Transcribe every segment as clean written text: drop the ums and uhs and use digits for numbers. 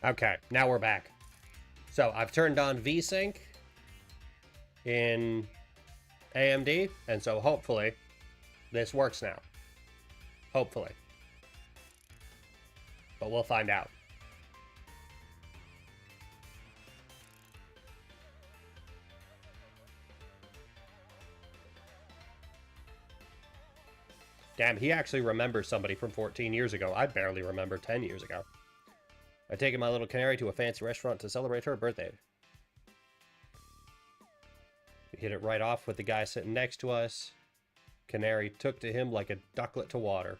Okay, now we're back. So I've turned on VSync in AMD, and so hopefully this works now. Hopefully. But we'll find out. Damn, he actually remembers somebody from 14 years ago. I barely remember 10 years ago. I've taken my little canary to a fancy restaurant to celebrate her birthday. We hit it right off with the guy sitting next to us. Canary took to him like a ducklet to water.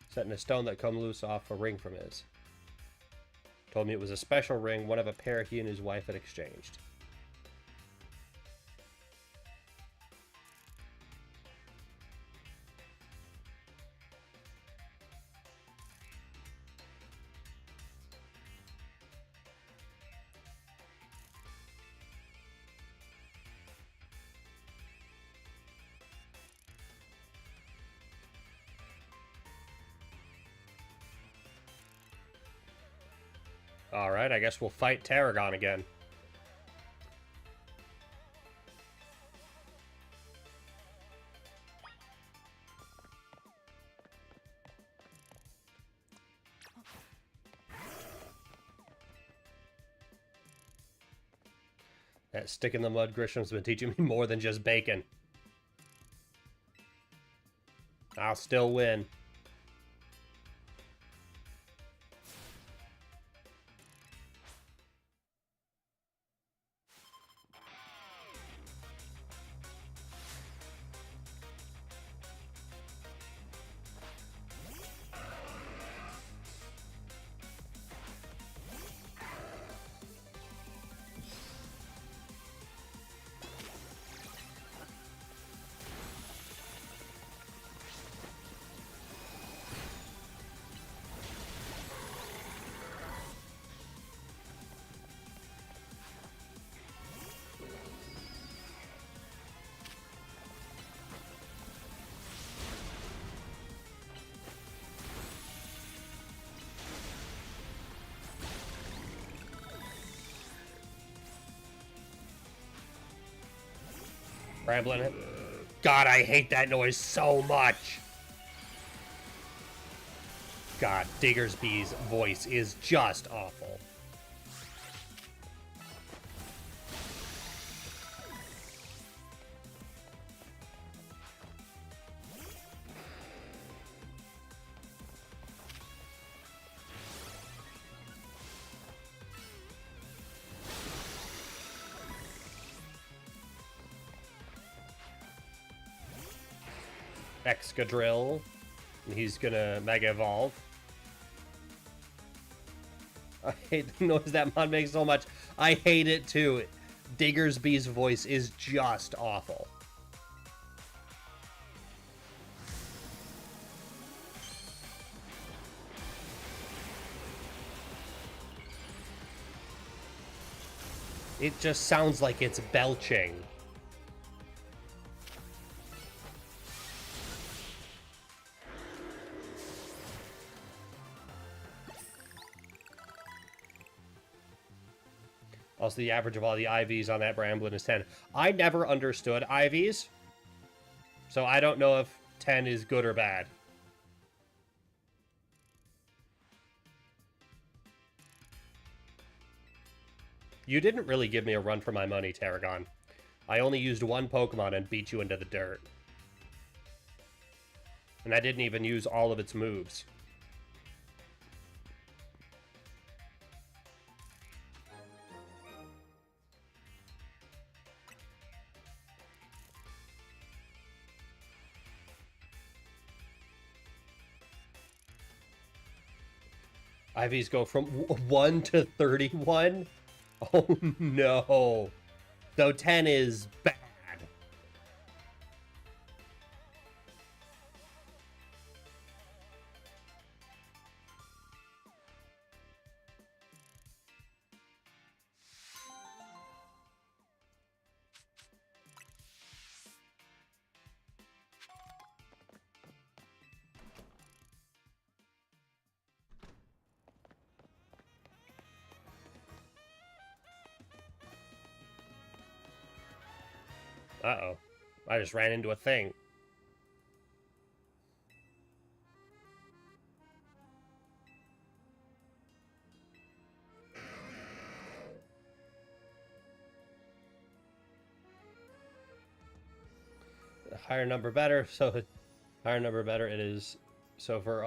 Setting a stone that come loose off a ring from his. Told me it was a special ring, one of a pair he and his wife had exchanged. Alright, I guess we'll fight Tarragon again. That stick in the mud Grisham's been teaching me more than just bacon. I'll still win. Rambling it. God, I hate that noise so much. God, Diggersby's voice is just awful. Excadrill. He's gonna Mega Evolve. I hate the noise that mod makes so much. I hate it too. Diggersby's voice is just awful. It just sounds like it's belching. Also, the average of all the IVs on that Bramblin is 10. I never understood IVs, so I don't know if 10 is good or bad. You didn't really give me a run for my money, Tarragon. I only used one Pokemon and beat you into the dirt. And I didn't even use all of its moves. IVs go from 1 to 31? Oh no. So 10 is bad. Uh-oh. I just ran into a thing. Higher number better, so higher number better it is. So for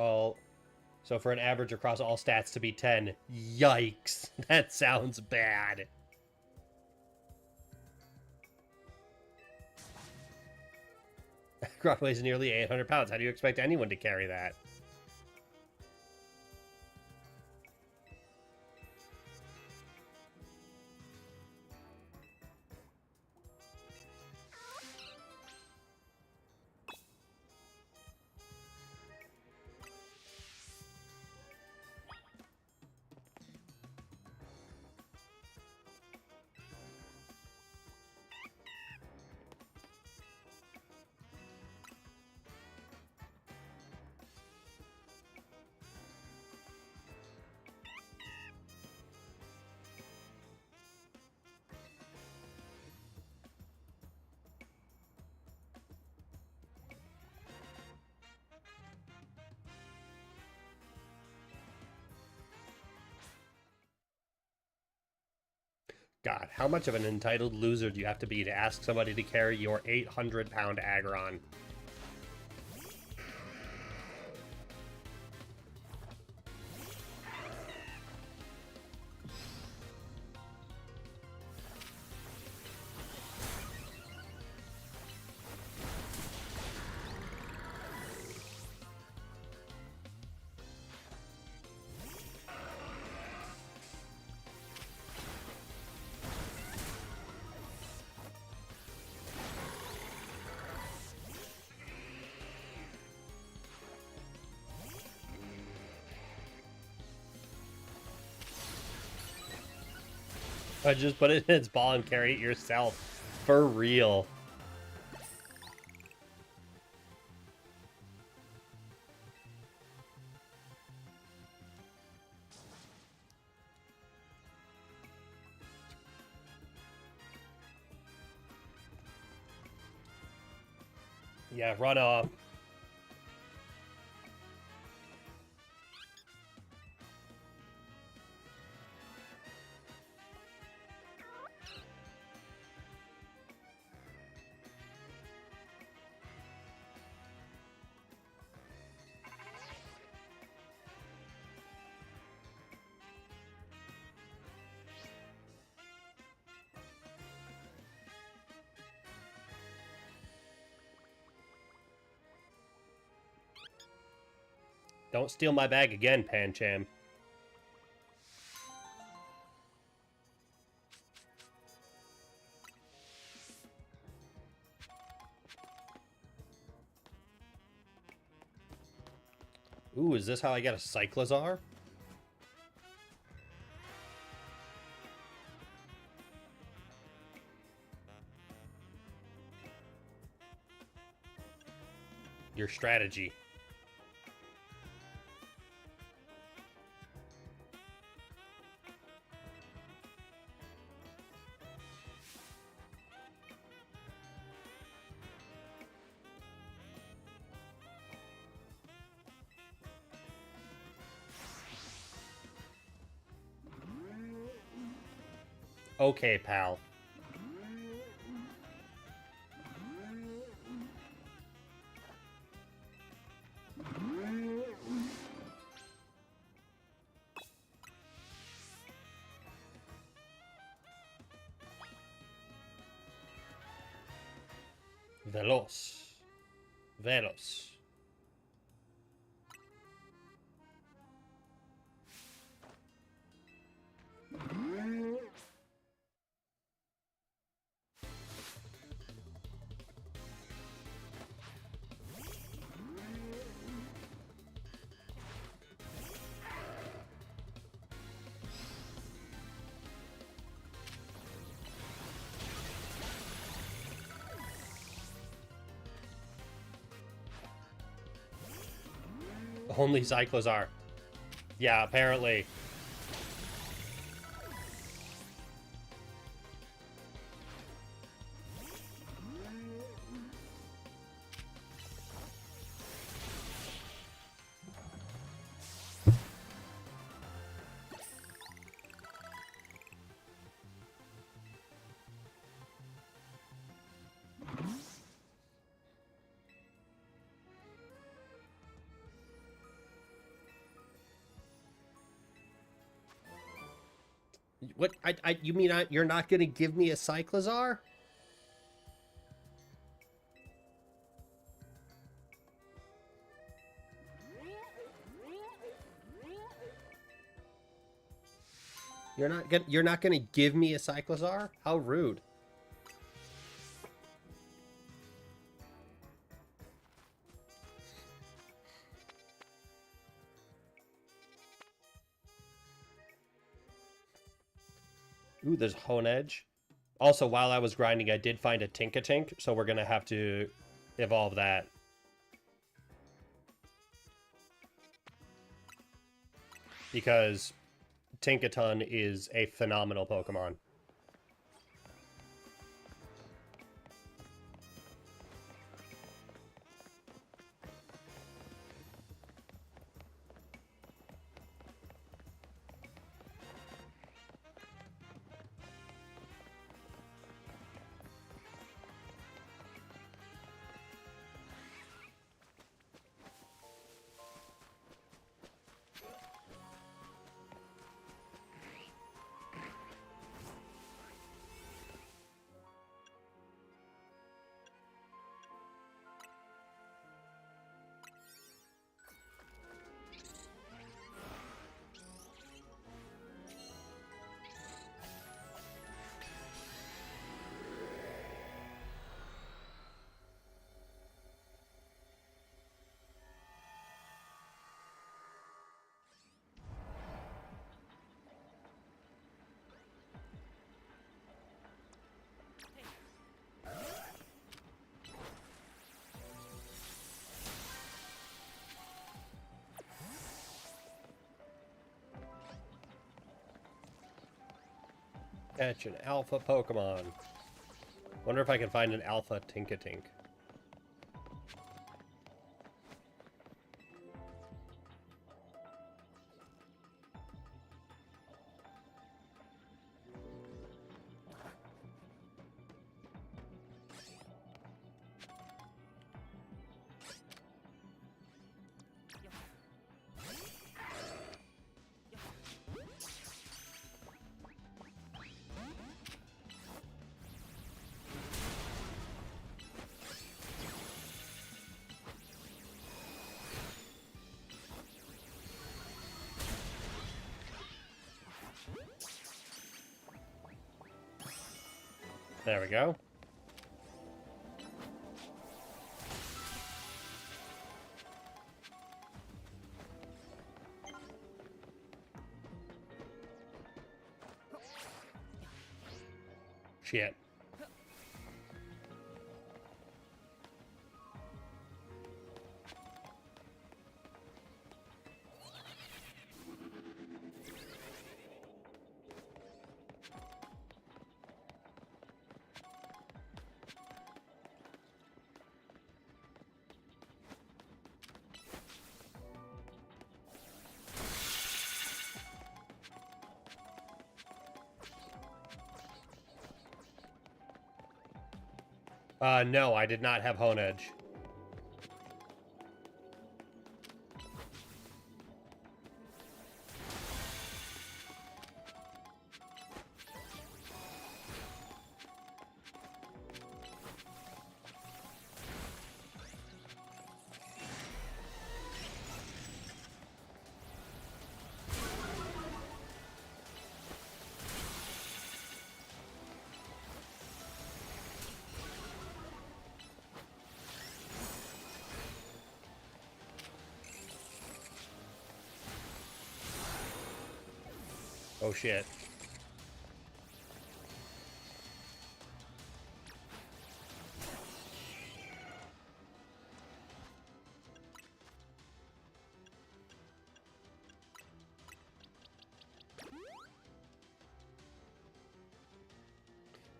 an average across all stats to be 10. Yikes. That sounds bad. Grok weighs nearly 800 pounds. How do you expect anyone to carry that? God, how much of an entitled loser do you have to be to ask somebody to carry your 800-pound Aggron? I just put it in its ball and carry it yourself. For real. Yeah, run off. Don't steal my bag again, Pancham. Ooh, is this how I get a Cyclozar? Your strategy. Okay, pal. Veloz. Veloz. Only Cyclozar. Yeah, apparently. What? You mean you're not gonna give me a Cyclizar? You're not gonna give me a Cyclizar? How rude. Ooh, there's Honedge. Also, while I was grinding, I did find a Tinkatink, so we're gonna have to evolve that. Because Tinkaton is a phenomenal Pokemon. Catch an alpha Pokemon. Wonder if I can find an alpha Tinkatink. There we go. Shit. No, I did not have Honedge. Oh shit.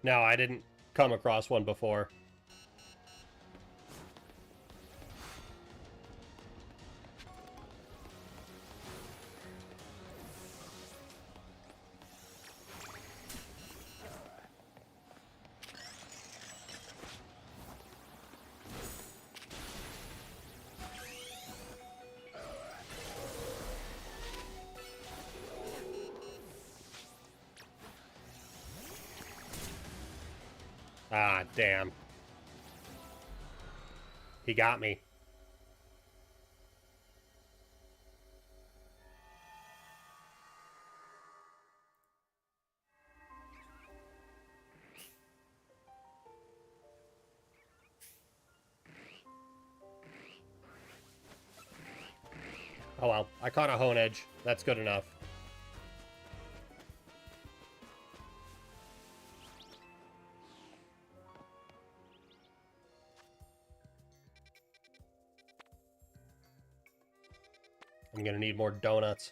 No, I didn't come across one before. Ah, damn. He got me. Oh well, I caught a Hone Edge. That's good enough. I'm gonna need more donuts.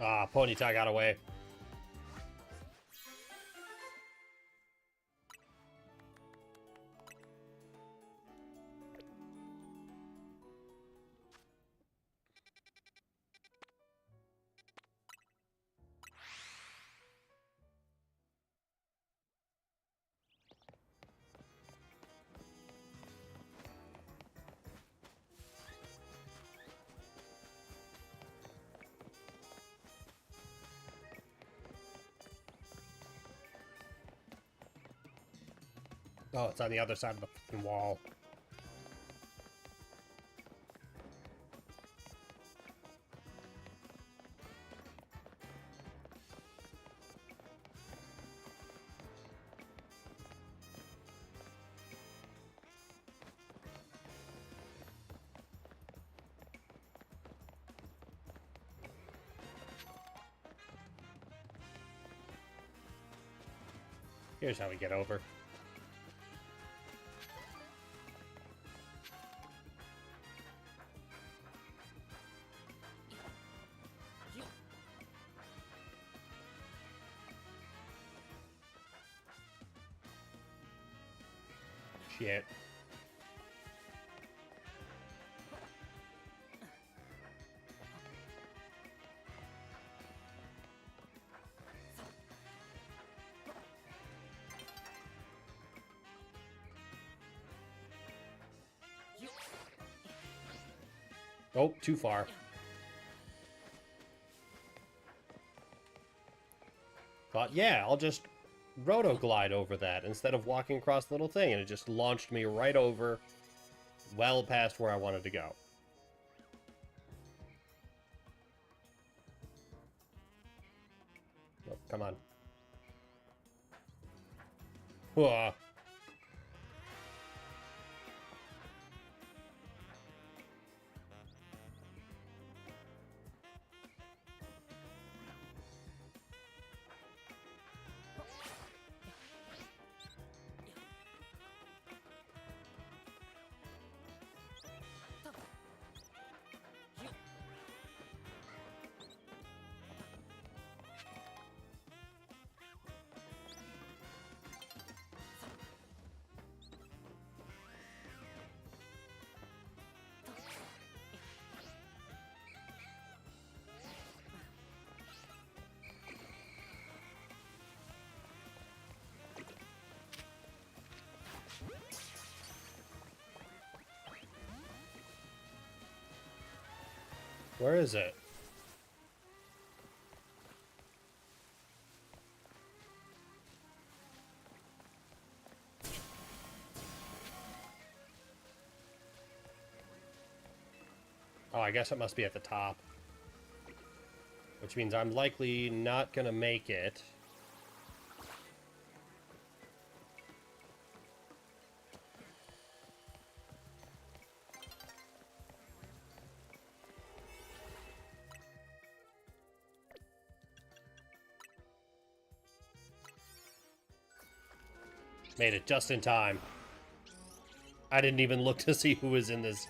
Ah, Ponyta got away. Oh, it's on the other side of the fucking wall. Here's how we get over. Shit. Oh, too far. Thought, yeah, I'll just roto glide over that instead of walking across the little thing, and it just launched me right over, well past where I wanted to go. Oh, come on. Whoa. Where is it? Oh, I guess it must be at the top. Which means I'm likely not gonna make it. Made it just in time. I didn't even look to see who was in this.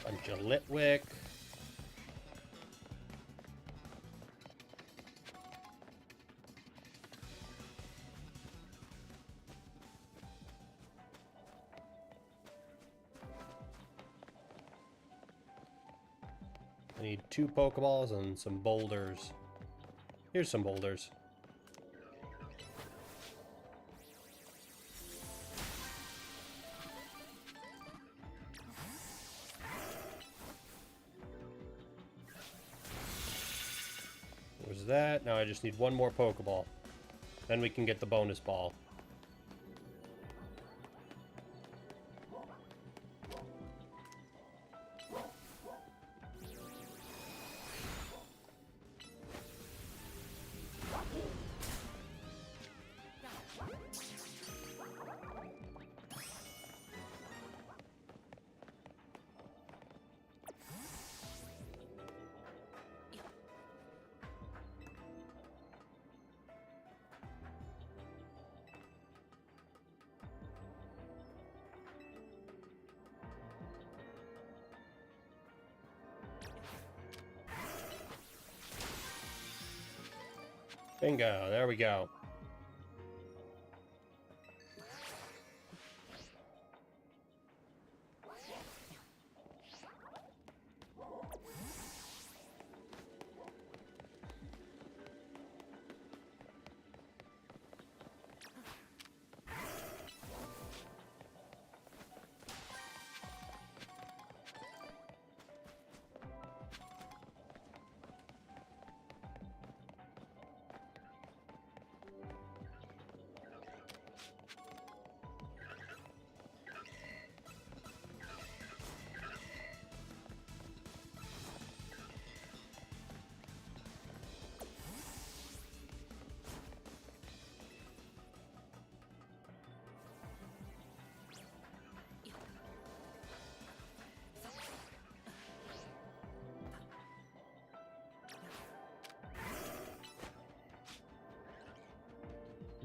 Bunch of Litwick. I need 2 Pokeballs and some boulders. Here's some boulders. There's that. Now I just need 1 more Pokeball. Then we can get the bonus ball. Bingo, there we go.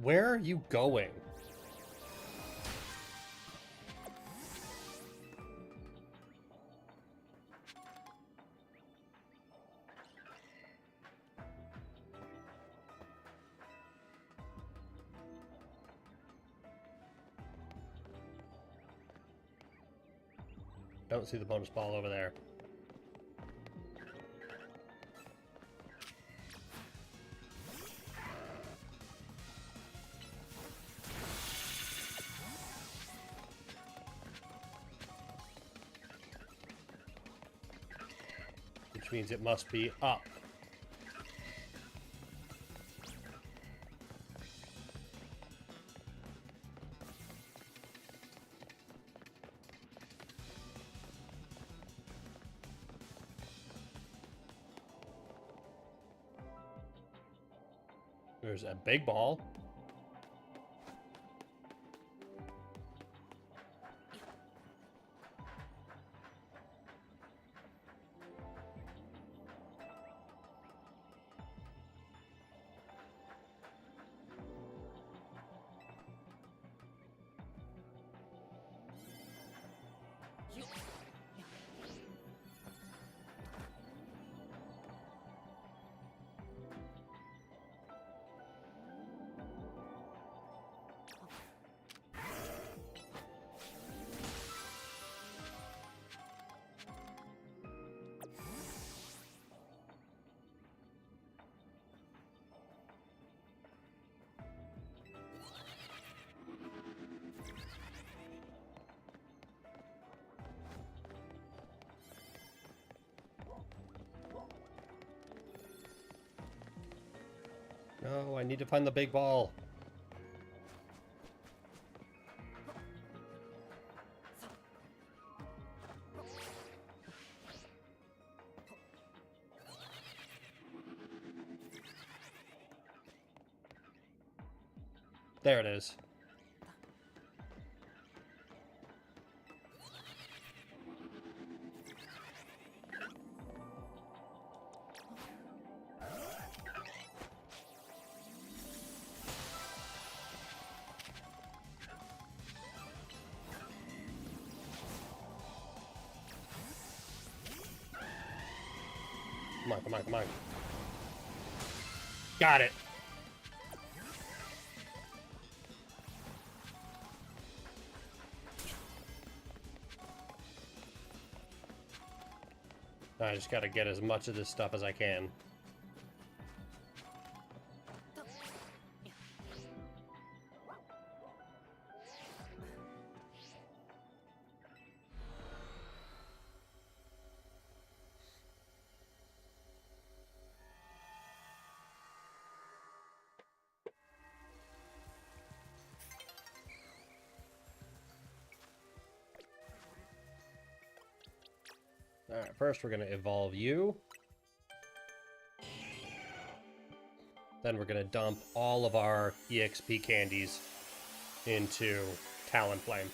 Where are you going? Don't see the bonus ball over there. Which means it must be up. There's a big ball. No, I need to find the big ball. There it is. Come on, come on, come on. Got it. I just gotta get as much of this stuff as I can. Alright, first we're going to evolve you. Then we're going to dump all of our EXP candies into Talonflame.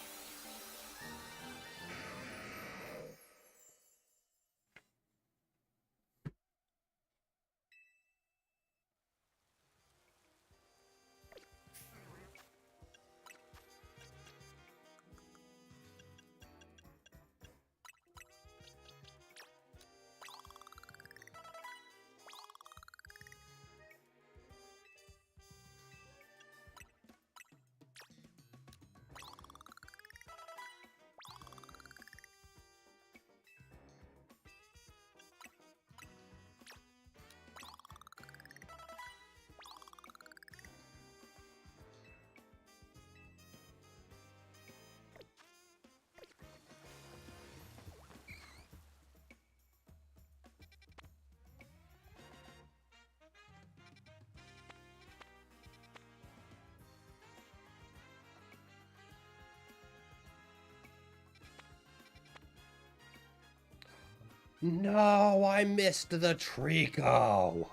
No, I missed the Trico.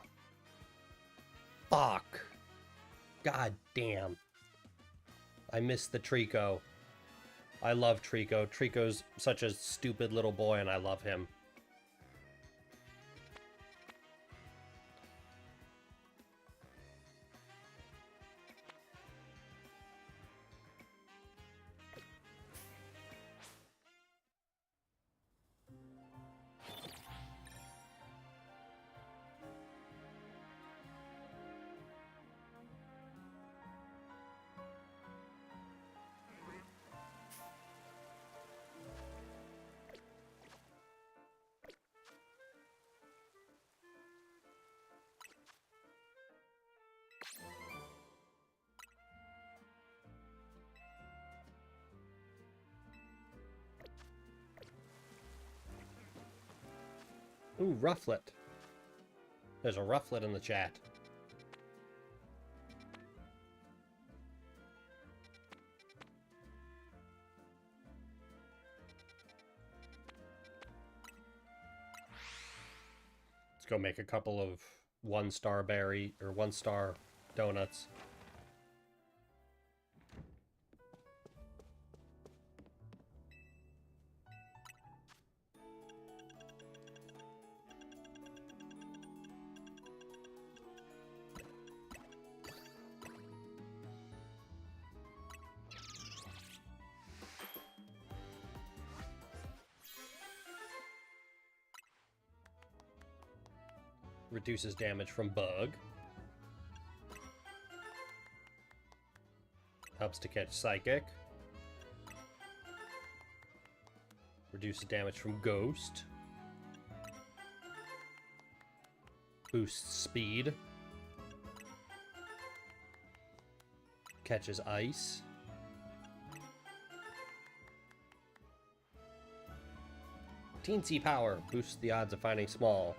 Fuck. God damn. I missed the Trico. I love Trico. Trico's such a stupid little boy, and I love him. Ooh, Rufflet. There's a Rufflet in the chat. Let's go make a couple of 1-star berry or 1-star donuts. Reduces damage from bug. Helps to catch psychic. Reduces damage from ghost. Boosts speed. Catches ice. Teensy power. Boosts the odds of finding small.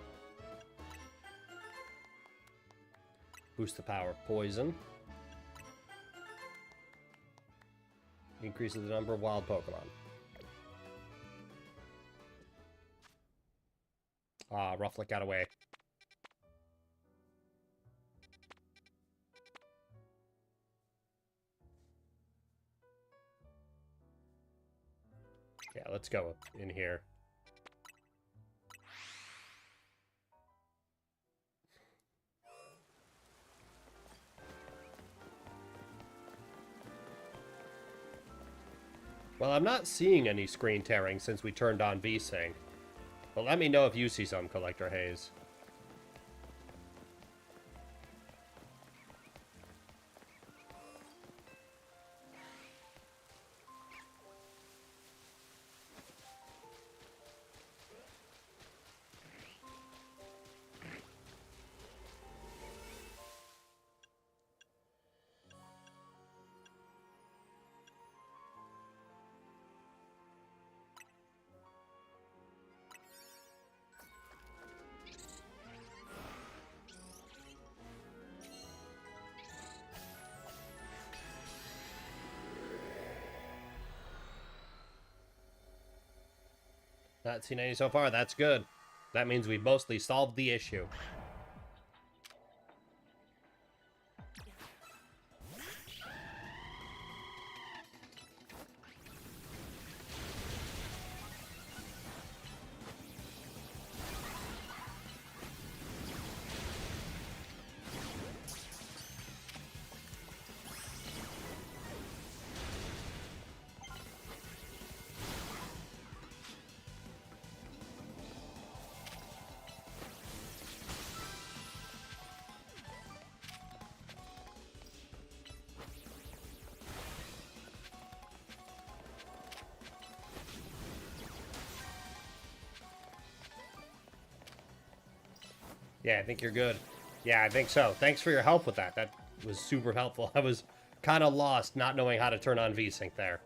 Boost the power of poison. Increases the number of wild Pokemon. Ah, Rufflet got away. Yeah, let's go in here. Well, I'm not seeing any screen tearing since we turned on VSync. But let me know if you see some, Collector Hayes. Not seen any so far. That's good. That means we mostly solved the issue. Yeah, I think you're good. Yeah, I think so. Thanks for your help with that. That was super helpful. I was kind of lost not knowing how to turn on VSync there.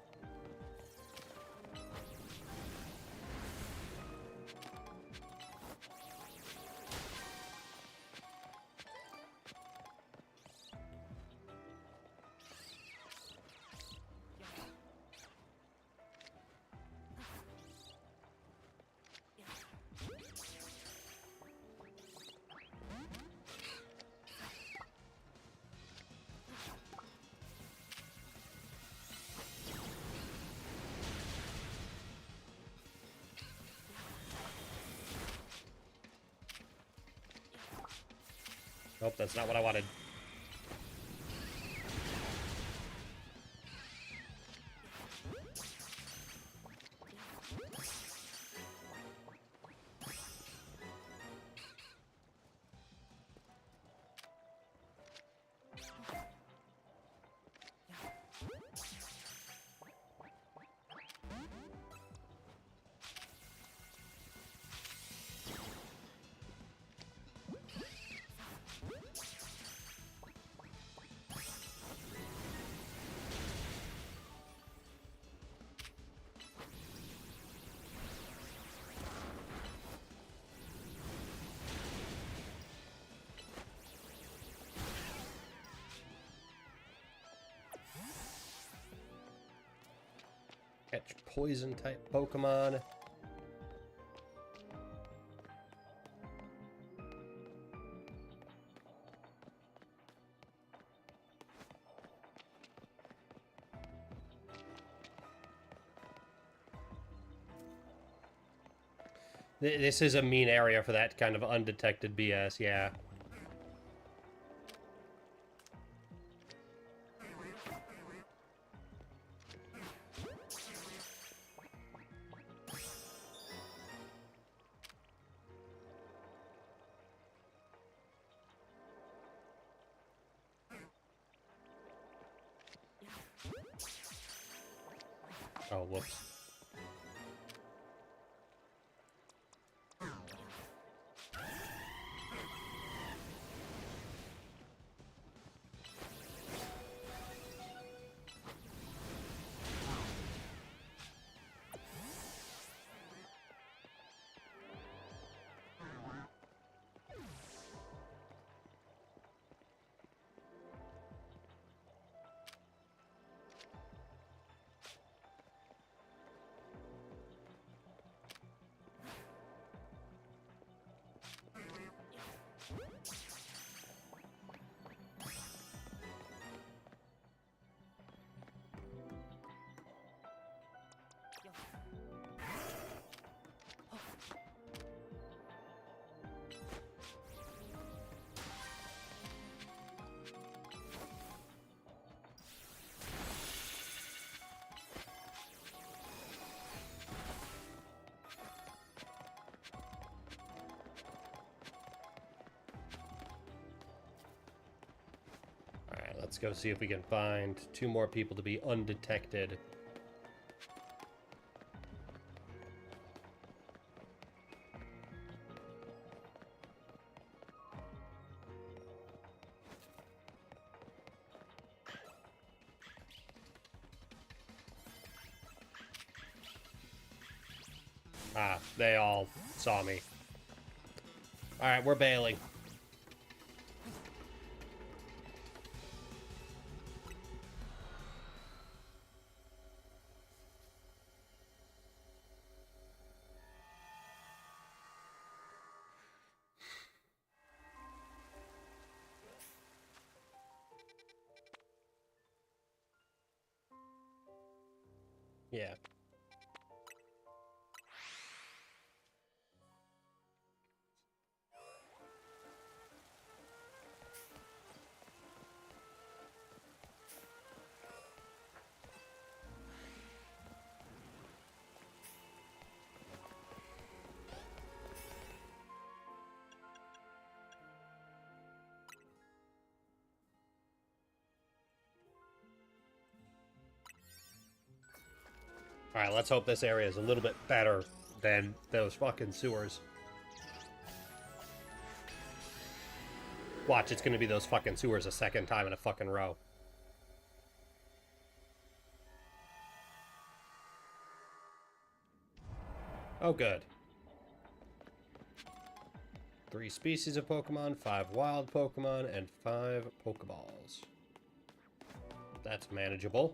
Nope, that's not what I wanted. poison type Pokemon. This is a mean area for that kind of undetected BS, yeah. Oh, whoops. Alright, let's go see if we can find 2 more people to be undetected. Ah, they all saw me. Alright, we're bailing. Yeah. Alright, let's hope this area is a little bit better than those fucking sewers. Watch, it's gonna be those fucking sewers a second time in a fucking row. Oh, good. 3 species of Pokemon, 5 wild Pokemon, and 5 Pokeballs. That's manageable.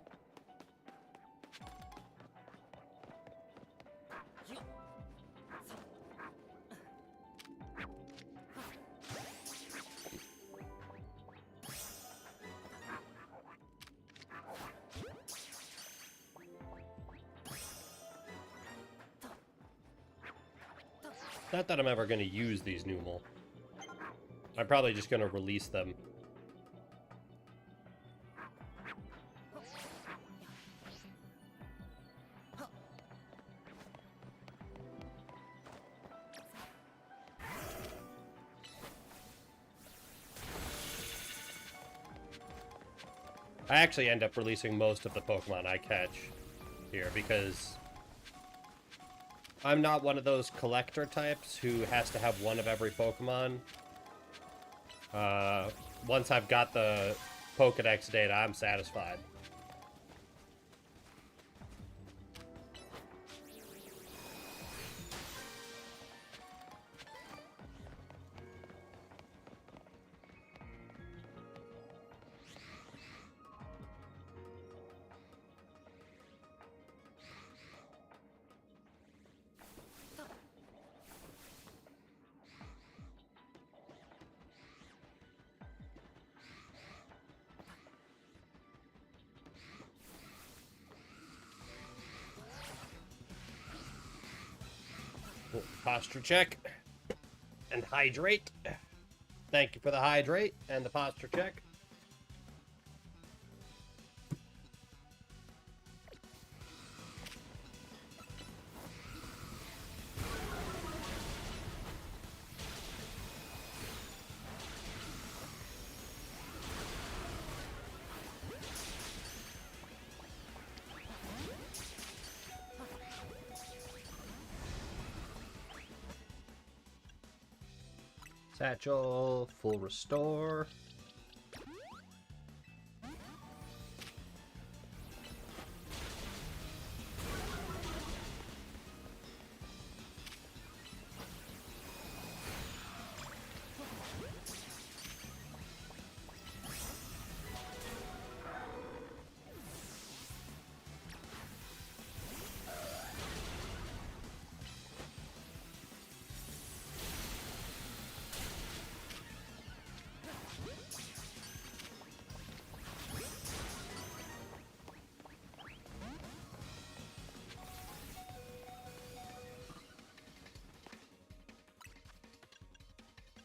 Not that I'm ever going to use these Numel. I'm probably just going to release them. I actually end up releasing most of the Pokemon I catch here because I'm not one of those collector types who has to have one of every Pokemon. Once I've got the Pokedex data, I'm satisfied. Posture check. And hydrate. Thank you for the hydrate and the posture check. Satchel, full restore.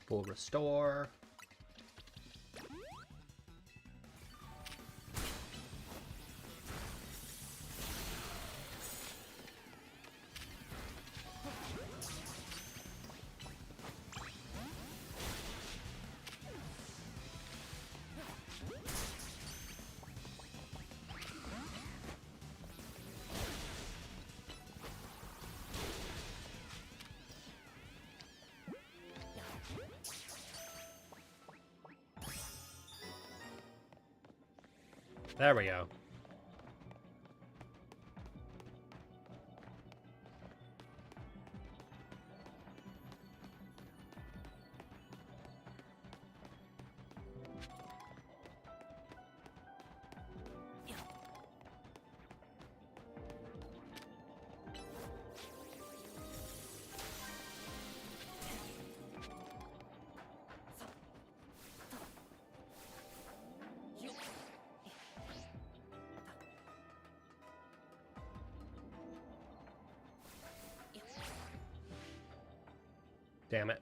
Full restore. There we go. Damn it.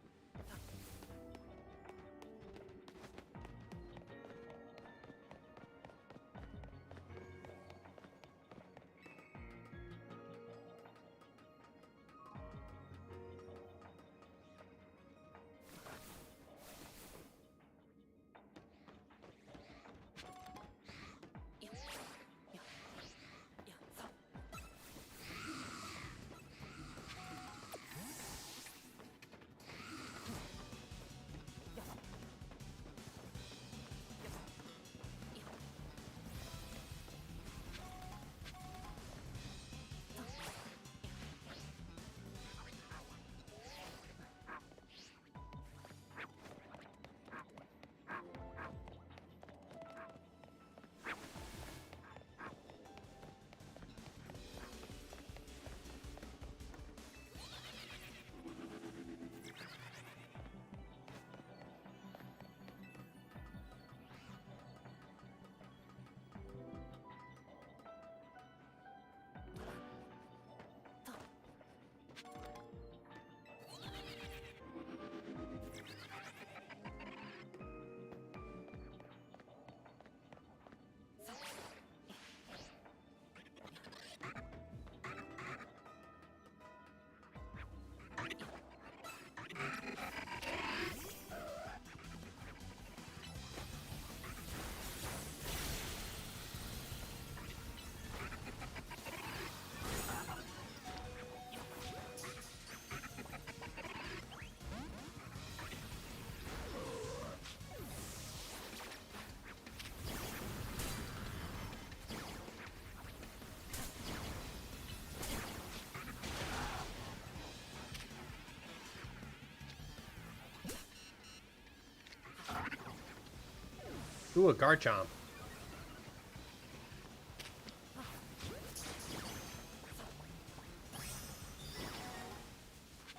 Ooh, a Garchomp.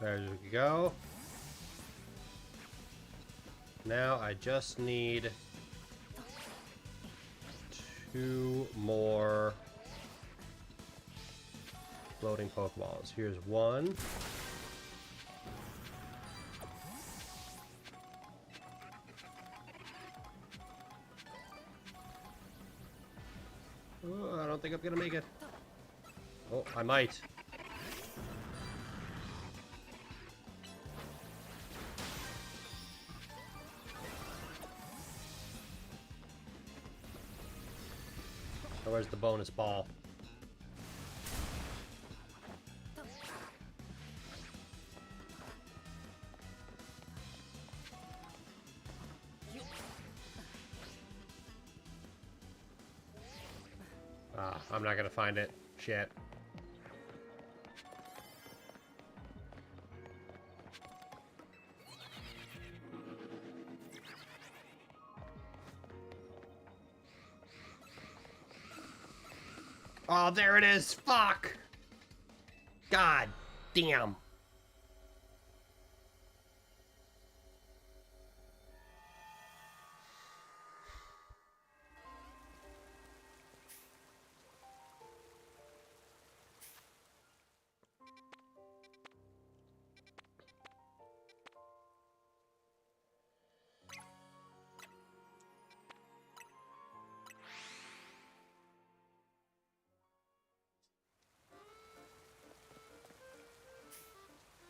There we go. Now I just need 2 more floating Pokeballs. Here's 1. Oh, I don't think I'm gonna make it. Oh, I might. Oh, where's the bonus ball? Ah, I'm not gonna find it. Shit. Oh, there it is! Fuck! God damn.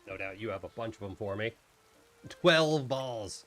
No doubt you have a bunch of them for me. 12 balls.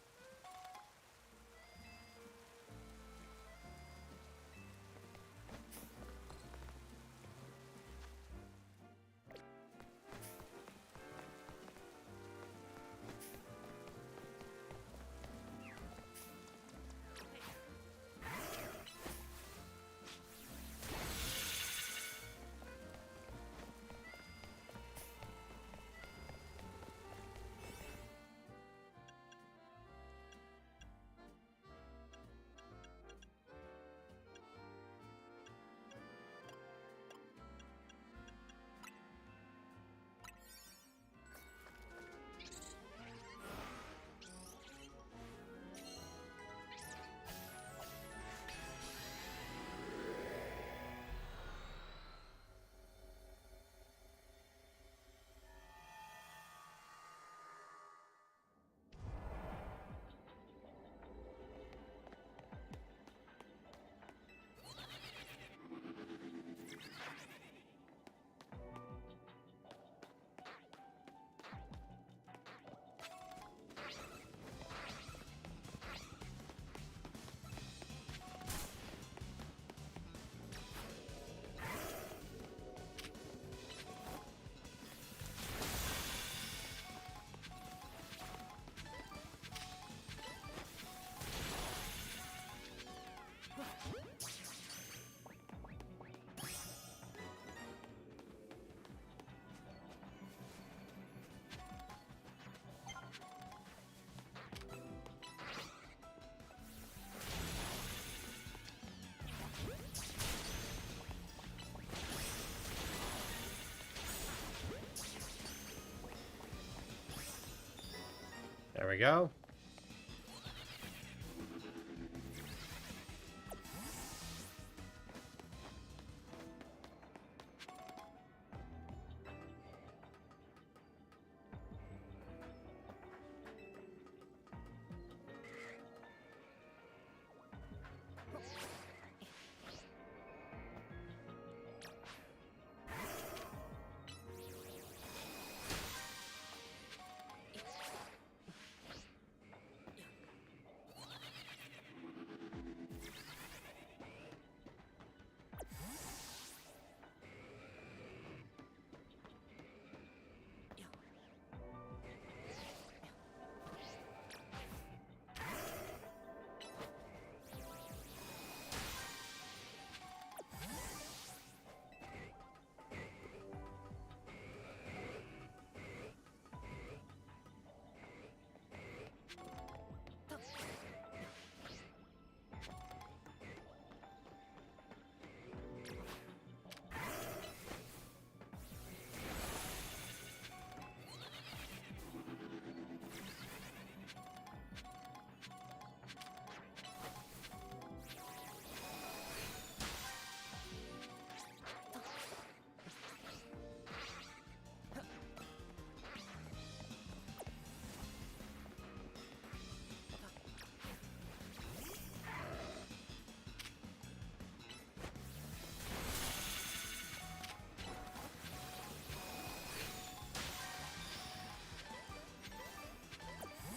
There we go.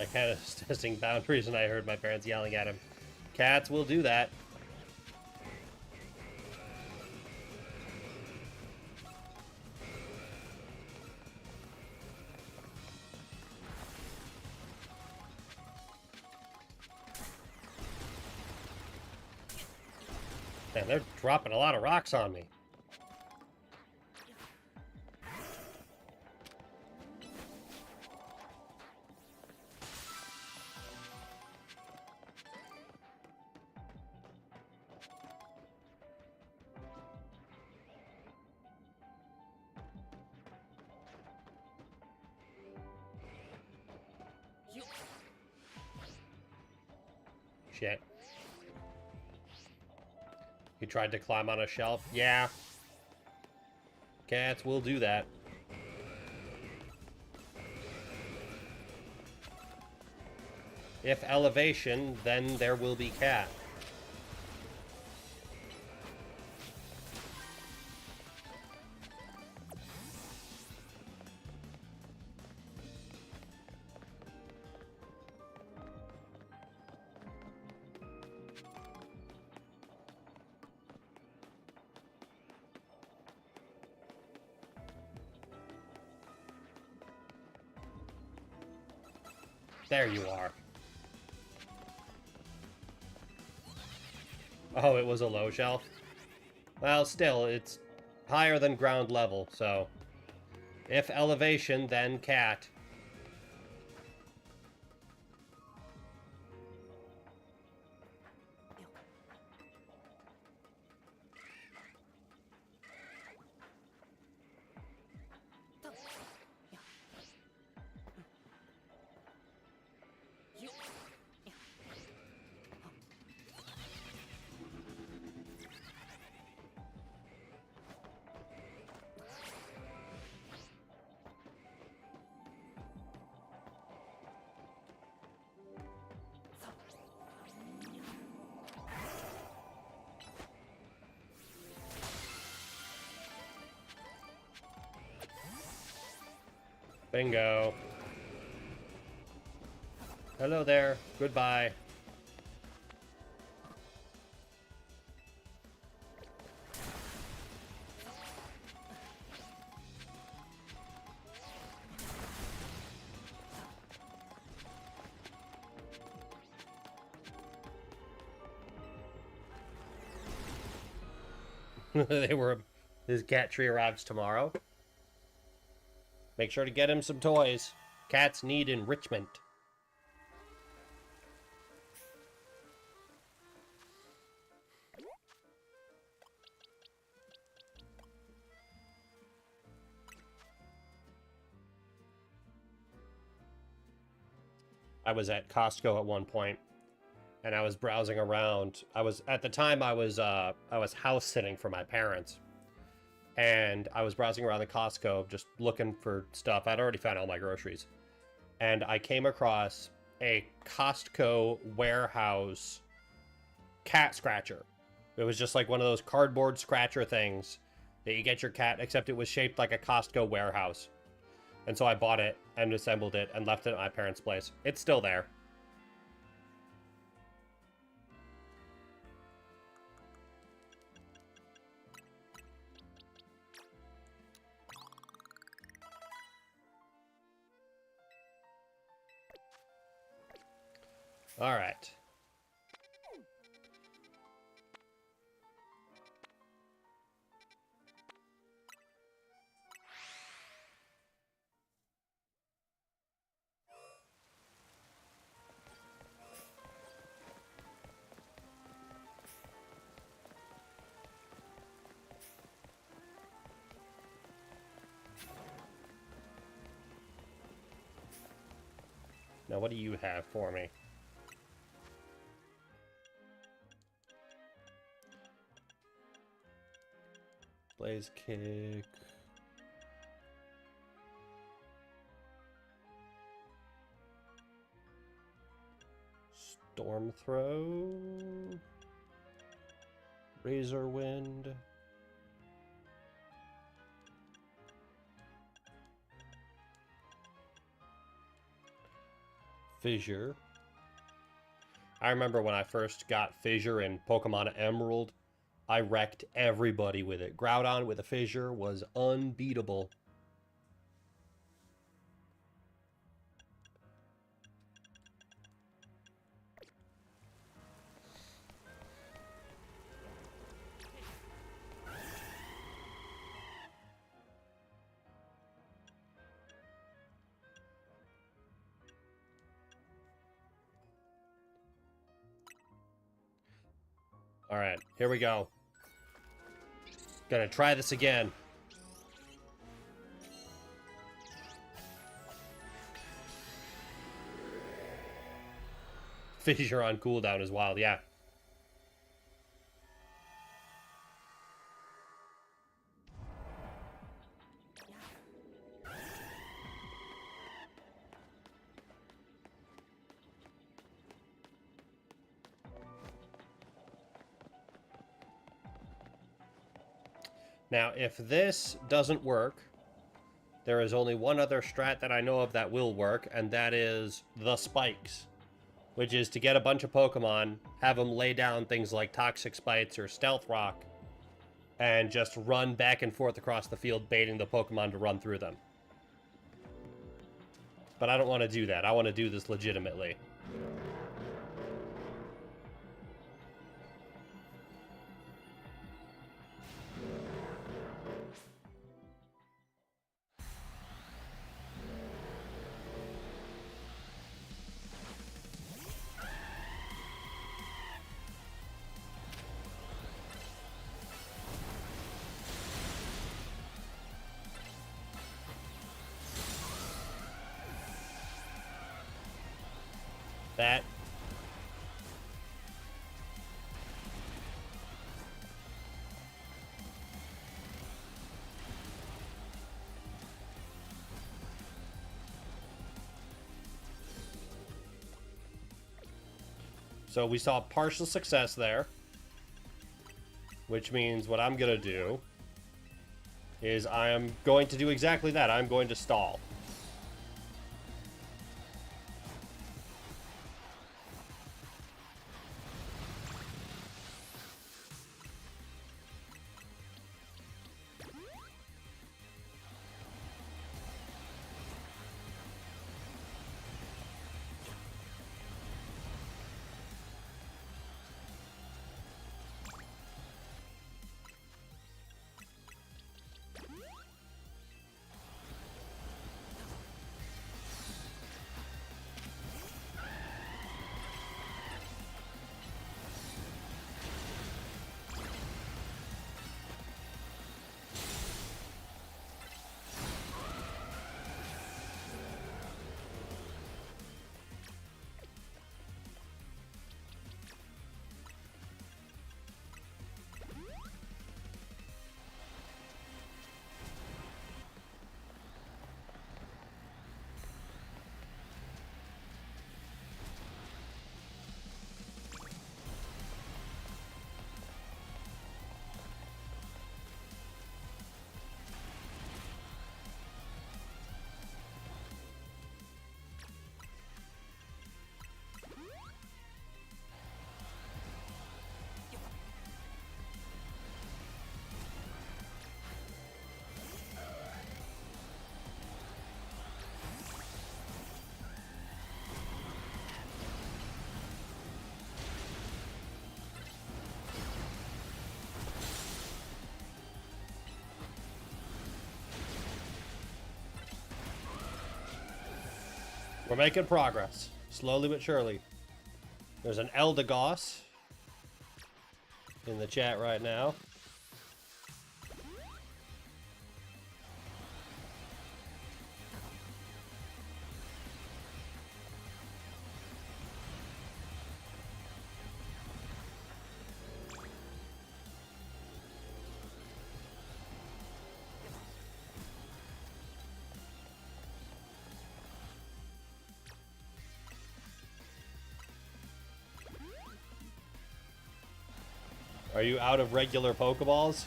I kind of was testing boundaries and I heard my parents yelling at him. Cats will do that. Man, they're dropping a lot of rocks on me. Shit. He tried to climb on a shelf? Yeah. Cats will do that. If elevation, then there will be cat. There you are. Oh, it was a low shelf? Well, still, it's higher than ground level, so... If elevation, then cat. Bingo. Hello there. Goodbye. They were... His cat tree arrives tomorrow. Make sure to get him some toys. Cats need enrichment. I was at Costco at one point, and I was browsing around. At the time I was house sitting for my parents. And I was browsing around the Costco, just looking for stuff. I'd already found all my groceries. And I came across a Costco warehouse cat scratcher. It was just like one of those cardboard scratcher things that you get your cat, except it was shaped like a Costco warehouse. And so I bought it and assembled it and left it at my parents' place. It's still there. All right. Now, what do you have for me? Blaze kick. Storm throw. Razor wind. Fissure. I remember when I first got Fissure in Pokemon Emerald, I wrecked everybody with it. Groudon with a Fissure was unbeatable. Alright, here we go. Gonna try this again. Fissure on cooldown is wild, yeah. Now, if this doesn't work, there is only one other strat that I know of that will work, and that is the spikes, which is to get a bunch of Pokemon, have them lay down things like Toxic Spites or Stealth Rock, and just run back and forth across the field, baiting the Pokemon to run through them. But I don't want to do that. I want to do this legitimately. That. So we saw partial success there, which means what I'm going to do is I am going to do exactly that. I'm going to stall. We're making progress, slowly but surely. There's an Eldegoss in the chat right now. Are you out of regular Pokeballs?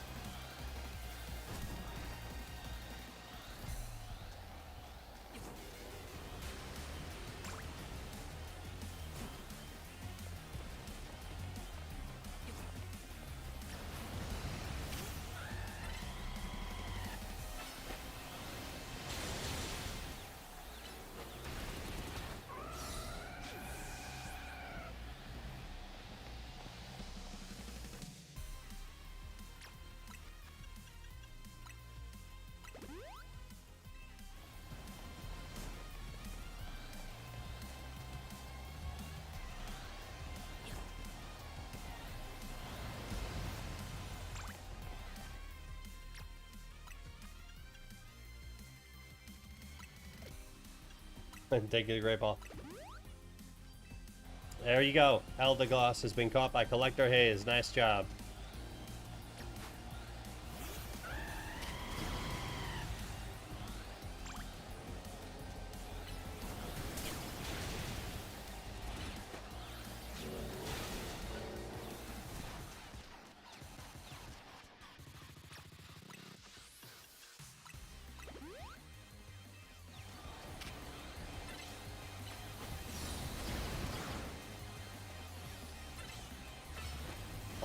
Take the great ball. There you go. Eldegoss has been caught by Collector Hayes. Nice job.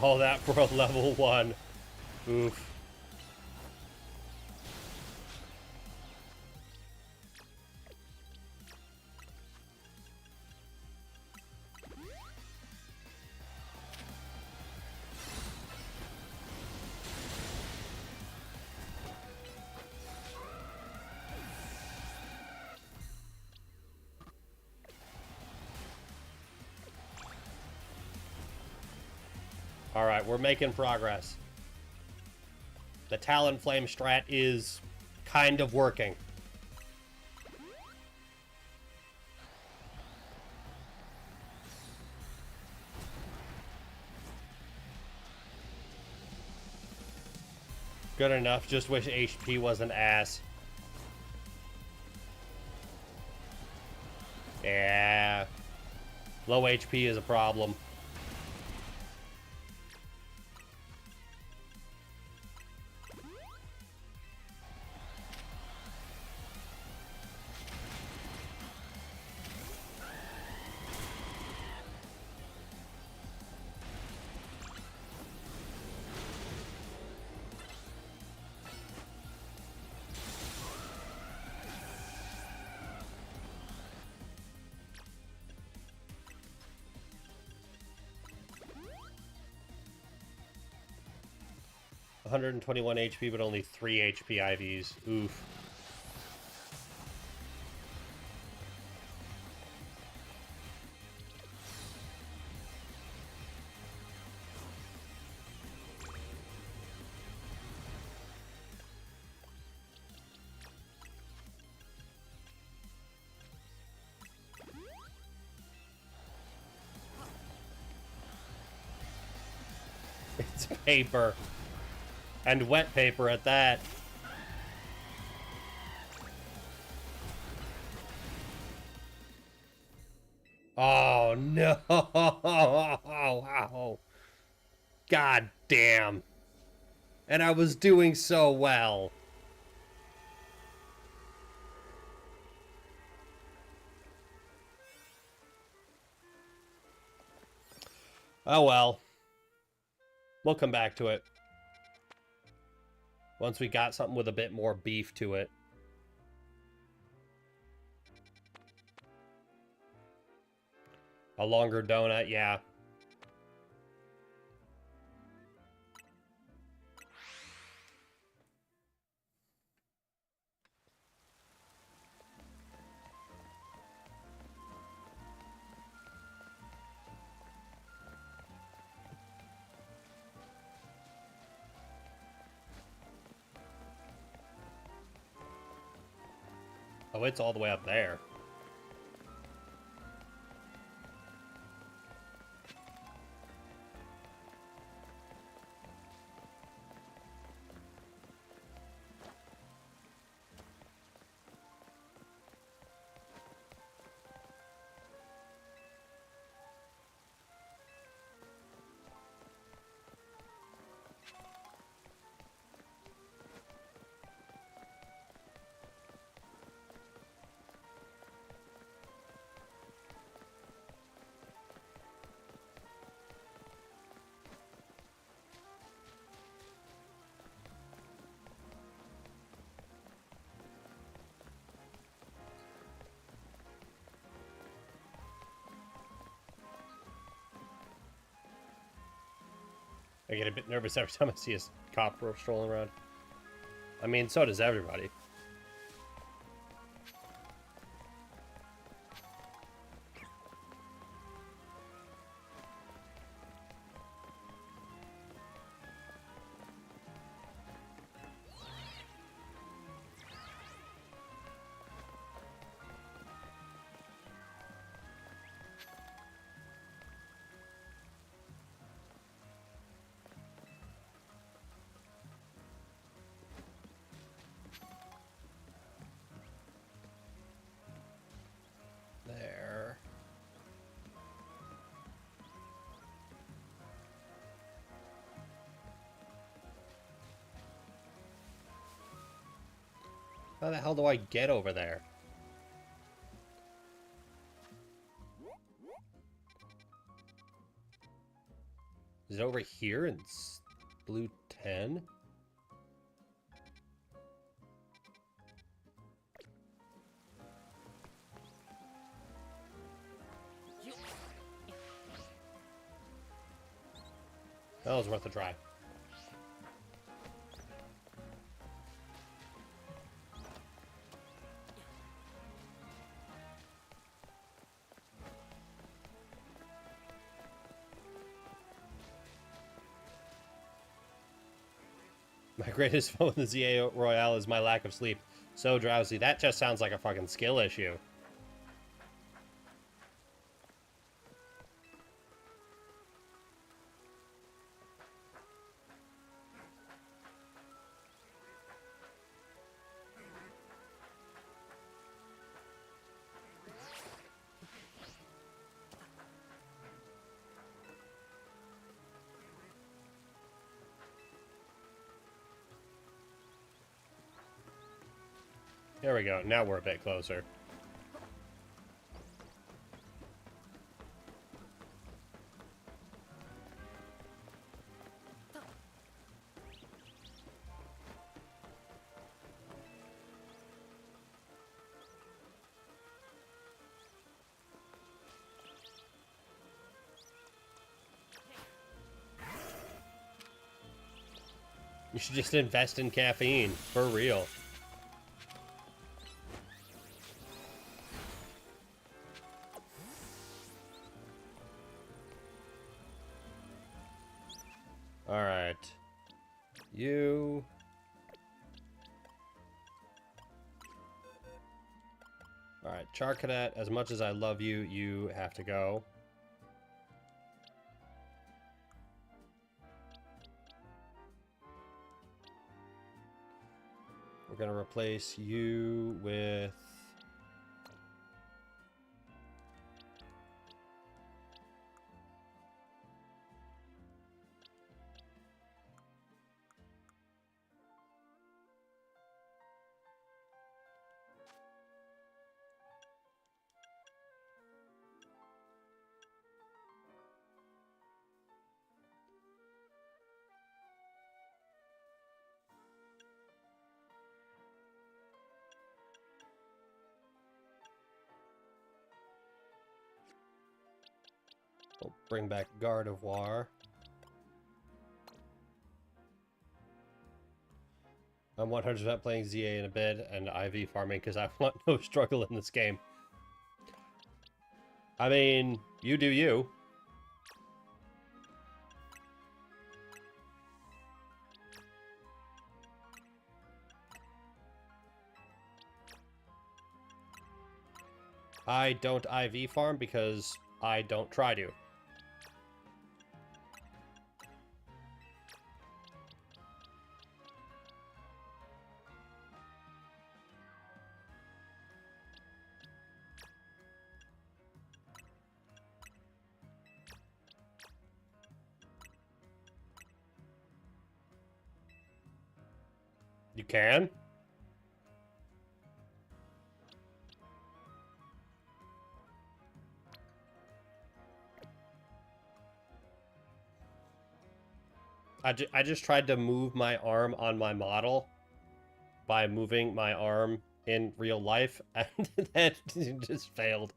All that for a level 1. Oof. Alright, we're making progress. The Talonflame strat is kind of working. Good enough, just wish HP wasn't ass. Yeah. Low HP is a problem. $121 HP, but only 3 HP IVs. Oof. It's paper. And wet paper at that. Oh, no. God damn. And I was doing so well. Oh, well. We'll come back to it. Once we got something with a bit more beef to it. A longer donut, yeah. Oh, it's all the way up there. I get a bit nervous every time I see a cop strolling around. I mean, so does everybody. How the hell do I get over there? Is it over here in blue 10? That was worth a try. My greatest foe in the ZA Royale is my lack of sleep. So drowsy. That just sounds like a fucking skill issue. There we go. Now we're a bit closer. You should just invest in caffeine. For real. Alright. You... Alright, Char Cadet, as much as I love you, you have to go. We're gonna replace you with... We'll bring back Gardevoir. I'm 100% playing ZA in a bit and IV farming because I want no struggle in this game. I mean, you do you. I don't IV farm because I don't try to. You can? I just tried to move my arm on my model by moving my arm in real life, and that just failed.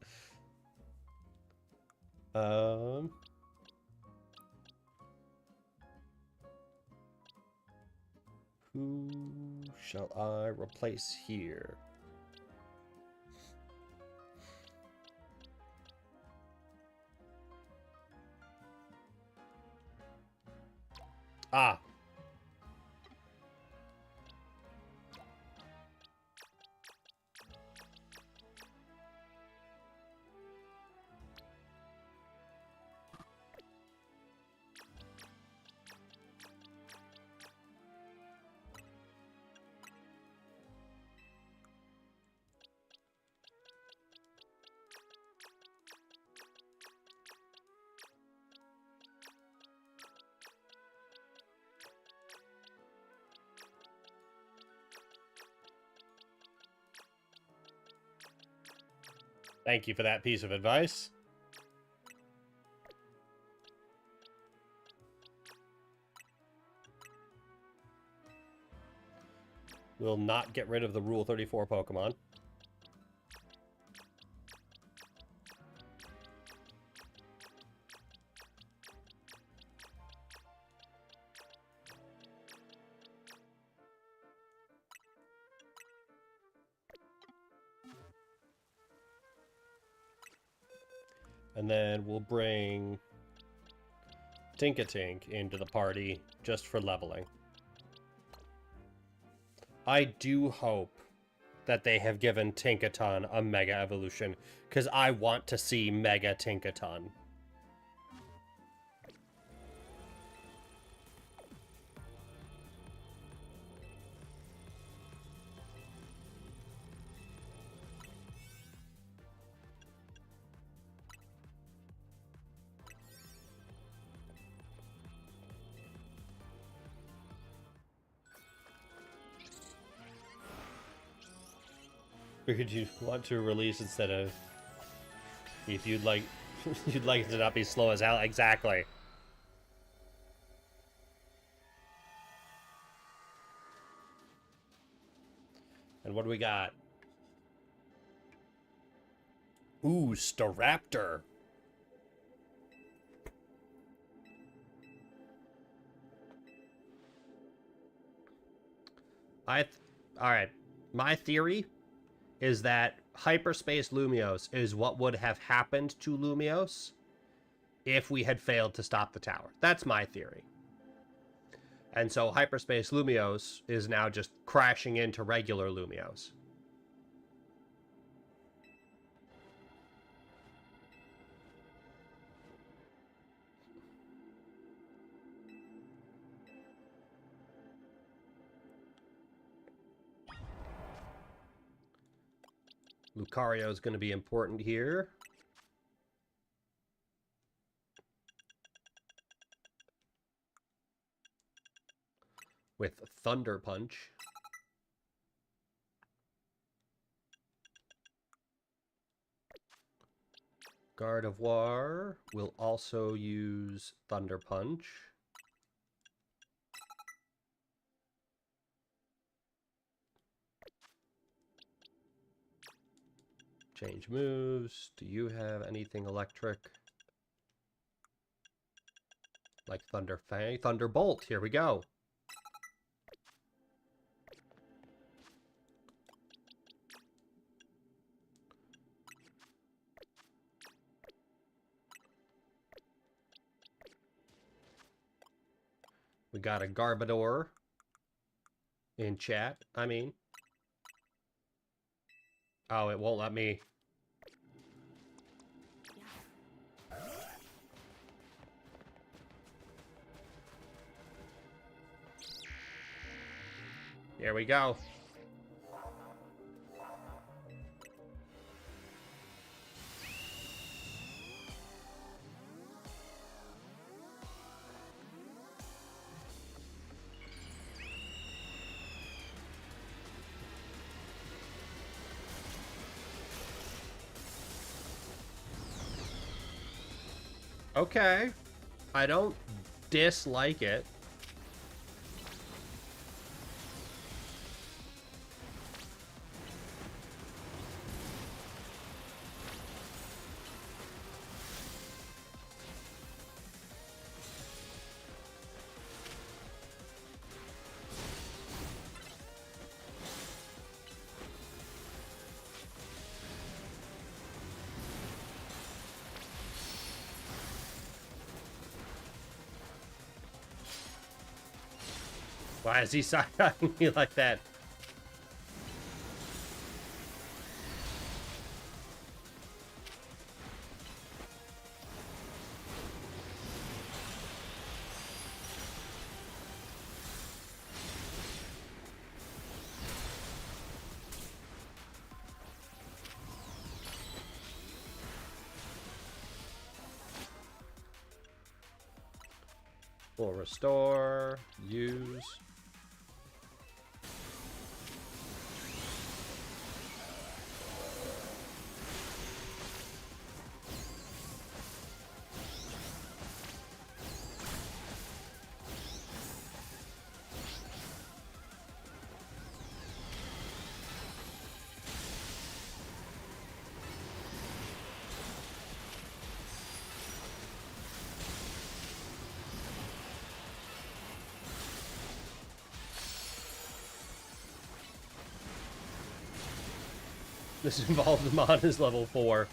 Who shall I replace here? Ah. Thank you for that piece of advice. Will not get rid of the Rule 34 Pokemon. And then we'll bring Tinkatink into the party just for leveling. I do hope that they have given Tinkaton a Mega Evolution, because I want to see Mega Tinkaton. Or could you want to release instead of... If you'd like... you'd like it to not be slow as hell. Exactly. And what do we got? Ooh, Staraptor. Alright. My theory is that Hyperspace Lumiose is what would have happened to Lumiose if we had failed to stop the tower. That's my theory. And so Hyperspace Lumiose is now just crashing into regular Lumiose. Lucario is going to be important here. With Thunder Punch. Gardevoir will also use Thunder Punch. Change moves. Do you have anything electric? Like Thunder Fang? Thunderbolt. Here we go. We got a Garbodor in chat. I mean. Oh, it won't let me. Here we go. Okay. I don't dislike it. Why is he side-eyeing me like that? We'll restore, use. This involved Mon is level 4.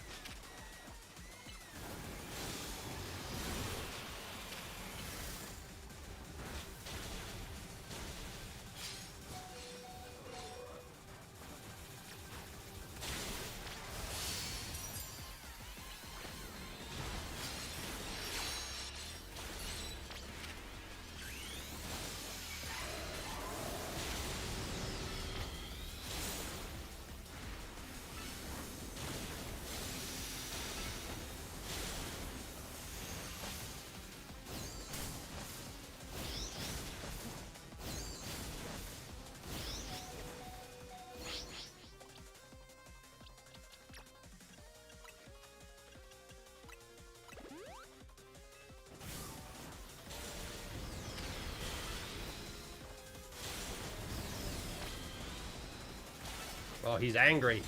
Oh, he's angry.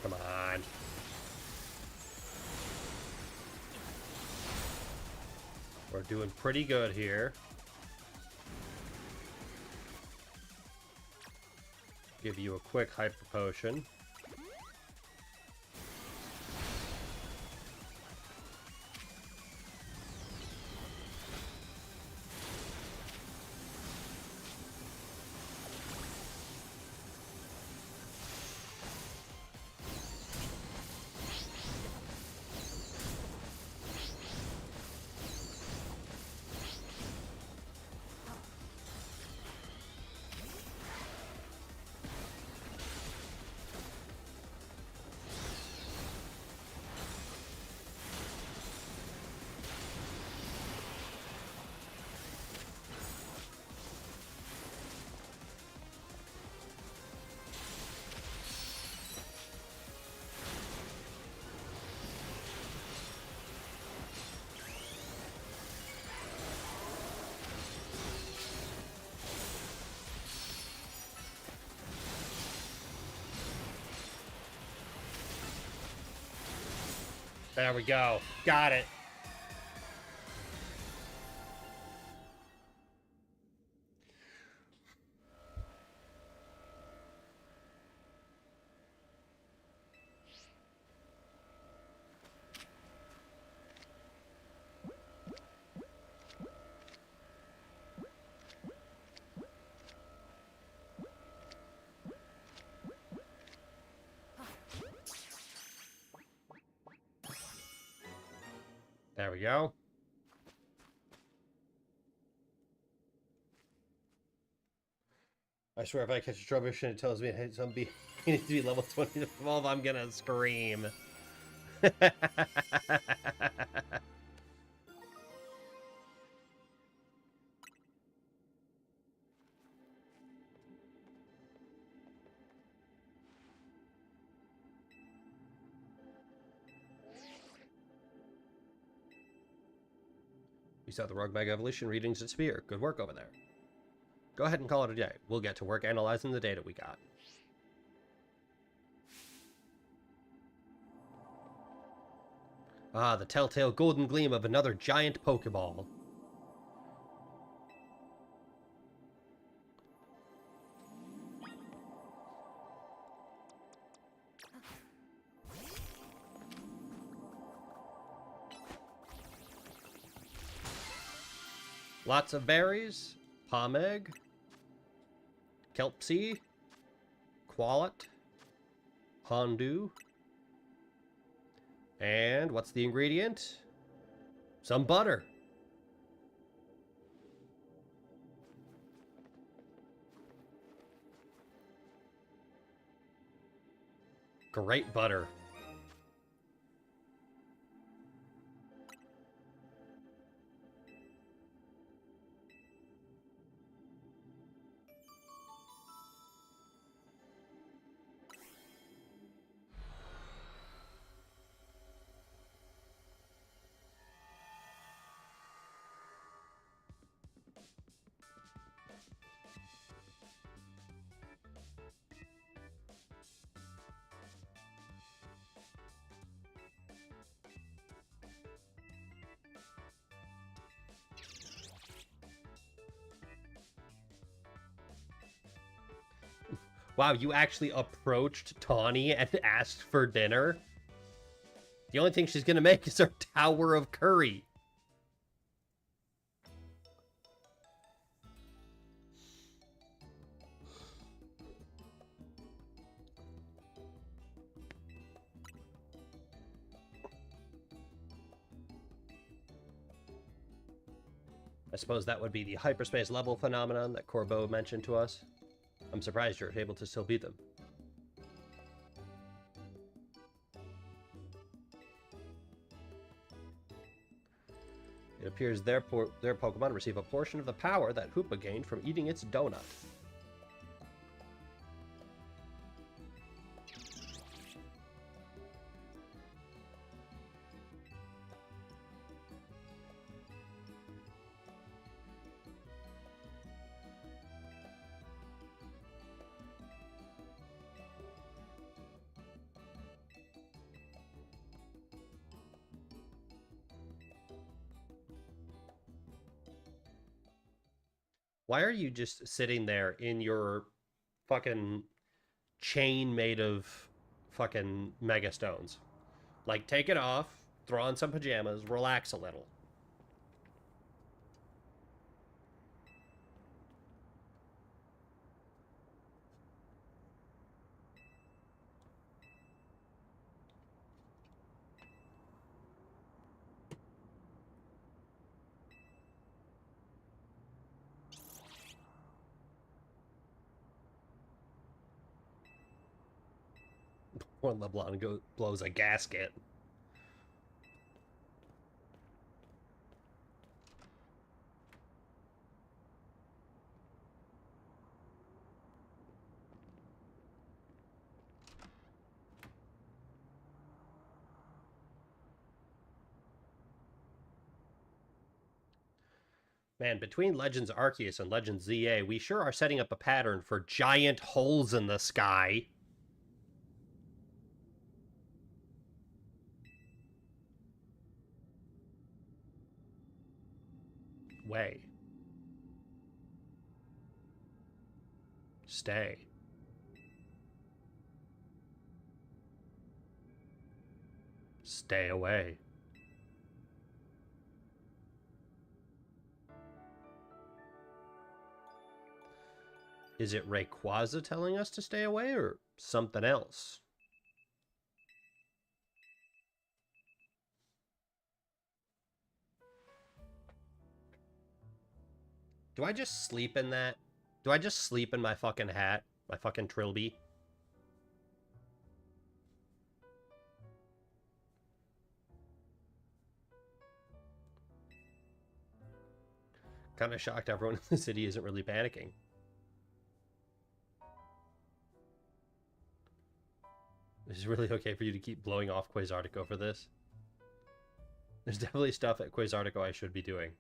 Come on. We're doing pretty good here. Give you a quick hyper potion. There we go. Got it. There we go. I swear if I catch a Trubbish and it tells me it needs to be level 20 to 12, I'm gonna scream. You saw the Rogue Mag Evolution readings at Sphere. Good work over there. Go ahead and call it a day. We'll get to work analyzing the data we got. Ah, the telltale golden gleam of another giant Pokeball. Lots of berries, palm egg, kelp seed, quallet, hondu, And what's the ingredient? Some butter. Great butter. Wow, you actually approached Tawny and asked for dinner? The only thing she's gonna make is her tower of curry. I suppose that would be the hyperspace level phenomenon that Corbeau mentioned to us. I'm surprised you're able to still beat them. It appears their Pokemon receive a portion of the power that Hoopa gained from eating its donut. Why are you just sitting there in your fucking chain made of fucking mega stones? Like, take it off, throw on some pajamas, relax a little. When LeBlanc blows a gasket. Man, between Legends Arceus and Legends ZA, we sure are setting up a pattern for giant holes in the sky. Way. Stay. Stay away. Is it Rayquaza telling us to stay away or something else? Do I just sleep in that? Do I just sleep in my fucking hat? My fucking Trilby? Kind of shocked everyone in the city isn't really panicking. Is it really okay for you to keep blowing off Quasartico for this? There's definitely stuff at Quasartico I should be doing.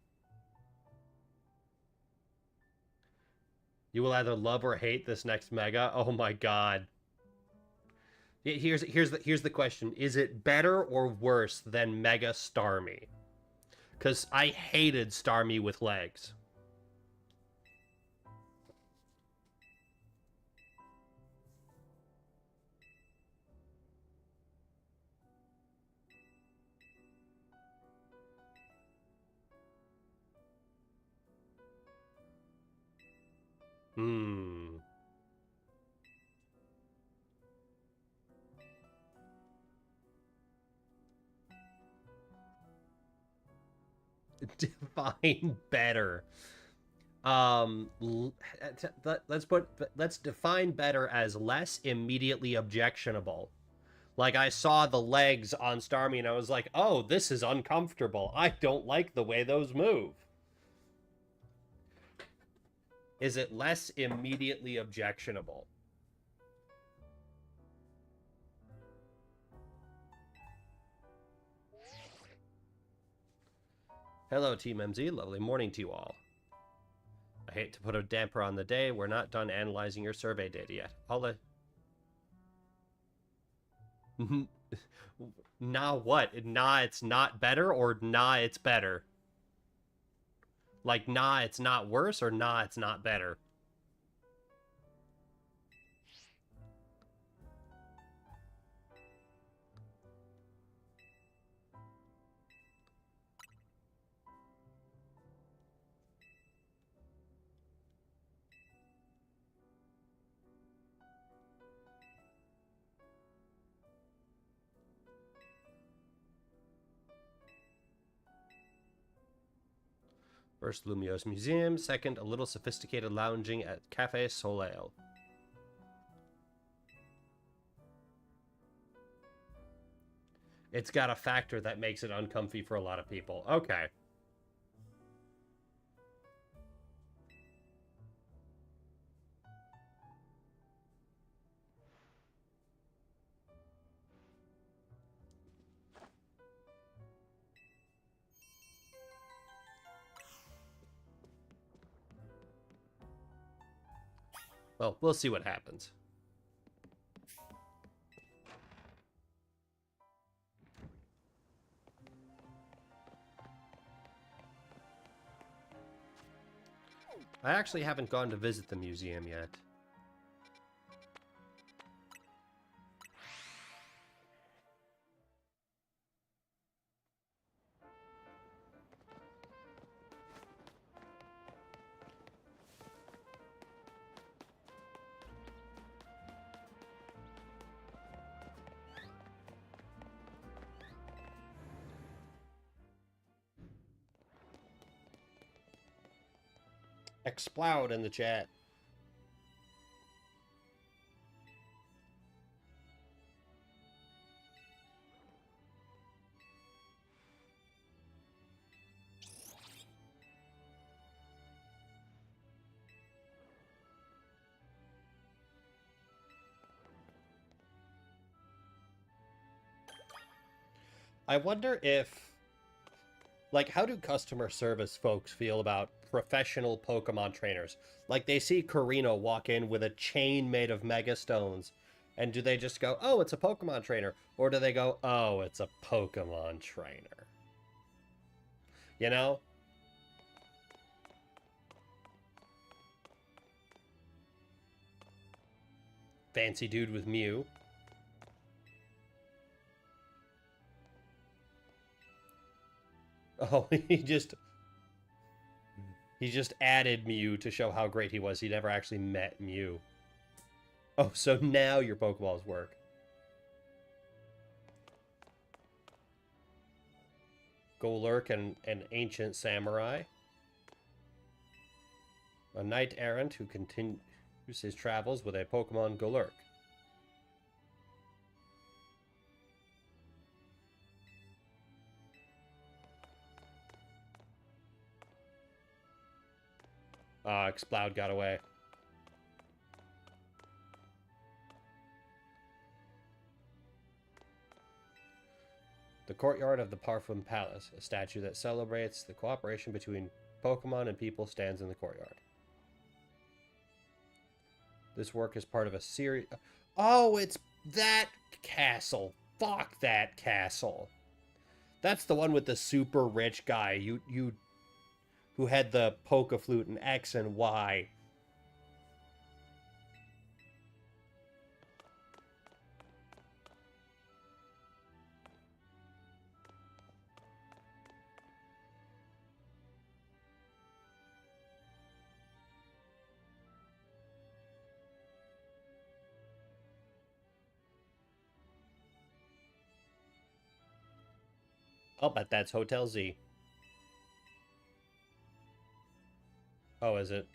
You will either love or hate this next Mega. Oh my god. Here's the question. Is it better or worse than Mega Starmie? Because I hated Starmie with legs. Hmm. Define better. Let's define better as less immediately objectionable. Like, I saw the legs on Starmie and I was like, oh, this is uncomfortable. I don't like the way those move. Is it less immediately objectionable? Hello, Team MZ. Lovely morning to you all. I hate to put a damper on the day. We're not done analyzing your survey data yet. Nah, what? Nah, it's not better, or nah, it's better? Like, nah, it's not worse, or nah, it's not better? First, Lumiose Museum. Second, a little sophisticated lounging at Cafe Soleil. It's got a factor that makes it uncomfy for a lot of people. Okay. Well, we'll see what happens. I actually haven't gone to visit the museum yet. Explode in the chat. I wonder if, like, how do customer service folks feel about professional Pokemon trainers? Like, they see Corino walk in with a chain made of Mega Stones, and do they just go, oh, it's a Pokemon trainer? Or do they go, oh, it's a Pokemon trainer? You know? Fancy dude with Mew. Oh, he just added Mew to show how great he was. He never actually met Mew. Oh, so now your Pokeballs work. Golurk and an ancient samurai. A knight errant who continues his travels with a Pokemon Golurk. Exploud got away. The courtyard of the Parfum Palace, a statue that celebrates the cooperation between Pokemon and people, stands in the courtyard. This work is part of a series... Oh, it's that castle. Fuck that castle. That's the one with the super rich guy. Who had the Poke Flute in X and Y. I'll bet that's Hotel Z. Oh, is it?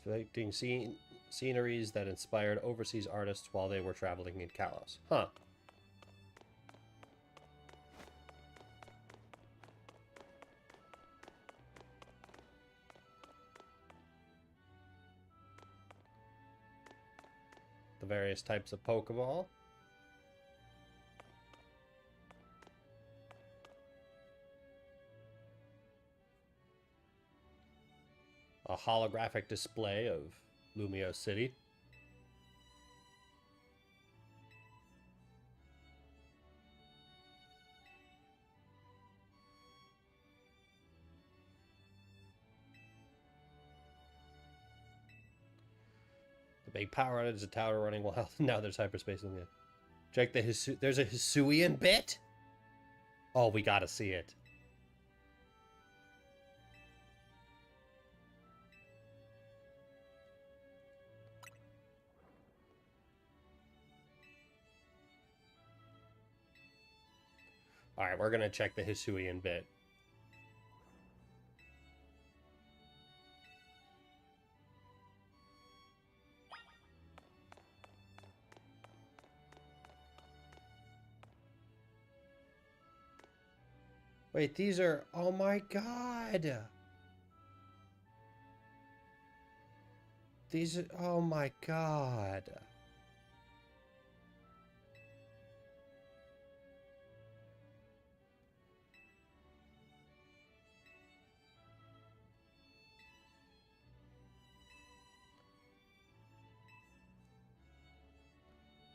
Depicting sceneries that inspired overseas artists while they were traveling in Kalos. Huh. The various types of Pokeball. A holographic display of Lumio City. The big power outage, the tower running wild. Now there's hyperspace in the end. Check the there's a Hisuian bit? Oh, we gotta see it. Alright, we're gonna check the Hisuian bit. Wait, these are... Oh my god! These are... Oh my god.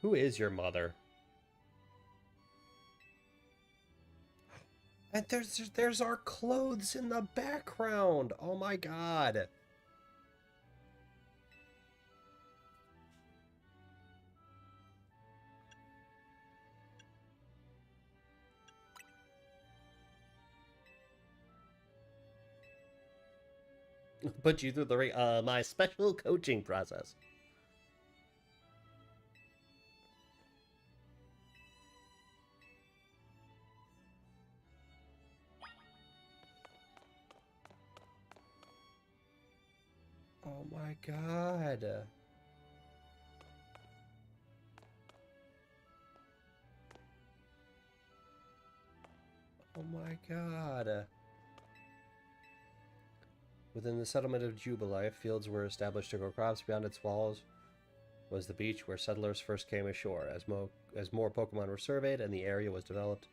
Who is your mother? And there's our clothes in the background. Oh my god. Put you through the my special coaching process. Oh my god. Oh my god. Within the settlement of Jubilife, fields were established to grow crops. Beyond its walls was the beach where settlers first came ashore. As more Pokemon were surveyed and the area was developed,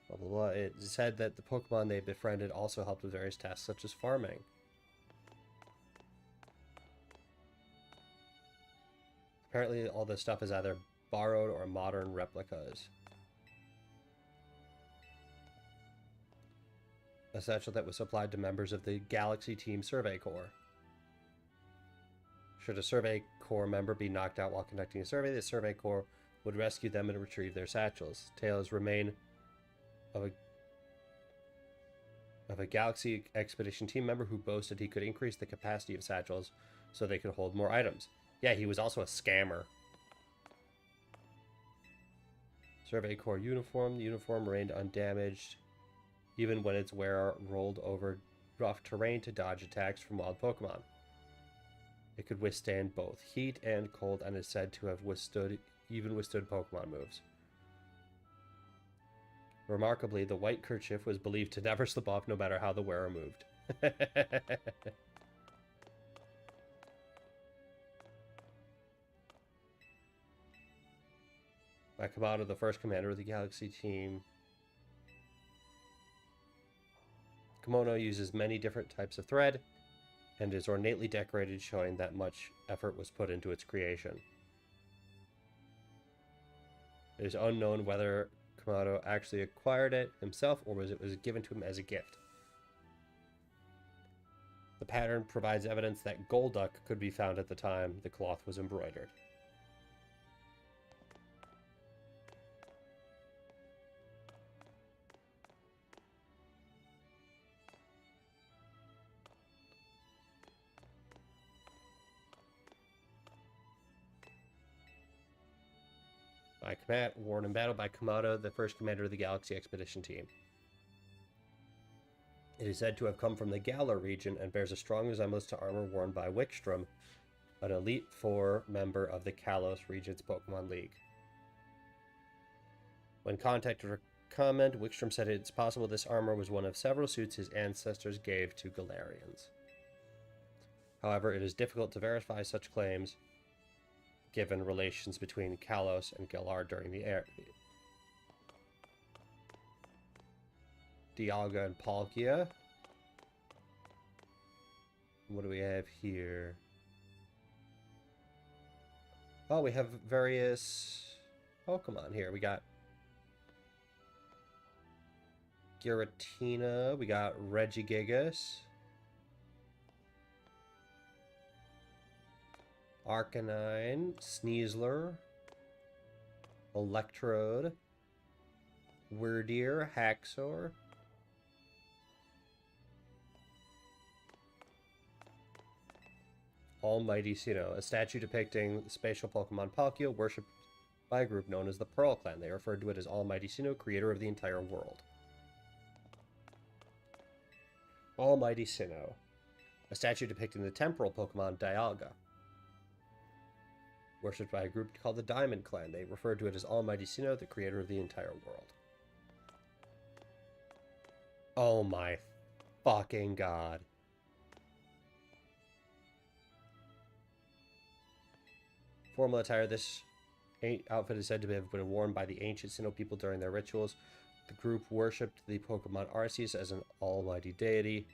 blah blah blah, it said that the Pokemon they befriended also helped with various tasks such as farming. Apparently all this stuff is either borrowed or modern replicas. A satchel that was supplied to members of the Galaxy Team Survey Corps. Should a Survey Corps member be knocked out while conducting a survey, the Survey Corps would rescue them and retrieve their satchels. Tales remain of a Galaxy Expedition team member who boasted he could increase the capacity of satchels so they could hold more items. Yeah, he was also a scammer. Survey Corps uniform. The uniform remained undamaged even when its wearer rolled over rough terrain to dodge attacks from wild Pokemon. It could withstand both heat and cold and is said to have withstood Pokemon moves. Remarkably, the white kerchief was believed to never slip off no matter how the wearer moved. By Kamado, the first commander of the Galaxy team, kimono uses many different types of thread and is ornately decorated, showing that much effort was put into its creation. It is unknown whether Komodo actually acquired it himself, or was it given to him as a gift? The pattern provides evidence that Golduck could be found at the time the cloth was embroidered. By command, worn in battle by Komodo, the first commander of the Galaxy Expedition Team. It is said to have come from the Galar region and bears a strong resemblance to armor worn by Wickstrom, an Elite Four member of the Kalos region's Pokemon League. When contacted for comment, Wickstrom said it's possible this armor was one of several suits his ancestors gave to Galarians. However, it is difficult to verify such claims, given relations between Kalos and Galar during the era. Dialga and Palkia. What do we have here? Oh, we have various Pokemon here. We got Giratina. We got Regigigas. Arcanine, Sneasler, Electrode, Wyrdeer, Haxor, Almighty Sinnoh, a statue depicting the spatial Pokemon Palkia, worshipped by a group known as the Pearl Clan. They referred to it as Almighty Sinnoh, creator of the entire world. Almighty Sinnoh, a statue depicting the temporal Pokemon Dialga, worshipped by a group called the Diamond Clan. They referred to it as Almighty Sinnoh, the creator of the entire world. Oh my fucking god. Formal attire. This outfit is said to have been worn by the ancient Sinnoh people during their rituals. The group worshipped the Pokemon Arceus as an almighty deity.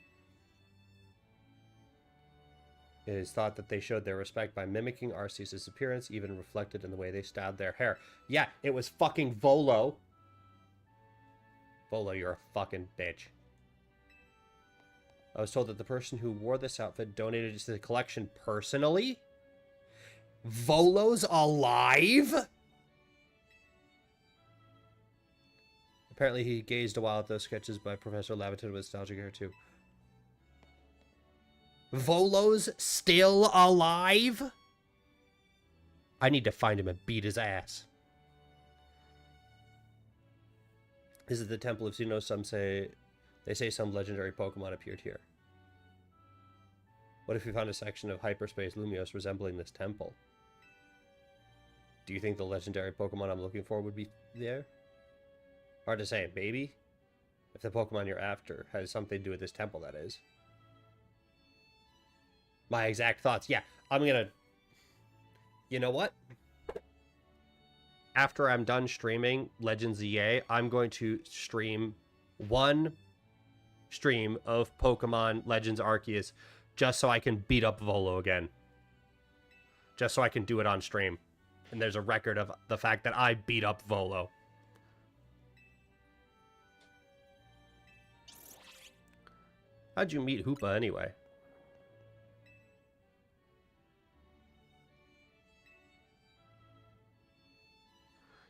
It is thought that they showed their respect by mimicking Arceus' appearance, even reflected in the way they styled their hair. Yeah, it was fucking Volo. Volo, you're a fucking bitch. I was told that the person who wore this outfit donated it to the collection personally. Volo's alive? Apparently he gazed a while at those sketches by Professor Laviton with nostalgic hair too. Volo's still alive? I need to find him and beat his ass. This is the Temple of Sinnoh. They say some legendary Pokemon appeared here. What if we found a section of hyperspace Lumios resembling this temple? Do you think the legendary Pokemon I'm looking for would be there? Hard to say, maybe? If the Pokemon you're after has something to do with this temple, that is. My exact thoughts. Yeah, I'm gonna... You know what? After I'm done streaming Legends EA, I'm going to stream one stream of Pokemon Legends Arceus just so I can beat up Volo again. Just so I can do it on stream. And there's a record of the fact that I beat up Volo. How'd you meet Hoopa anyway?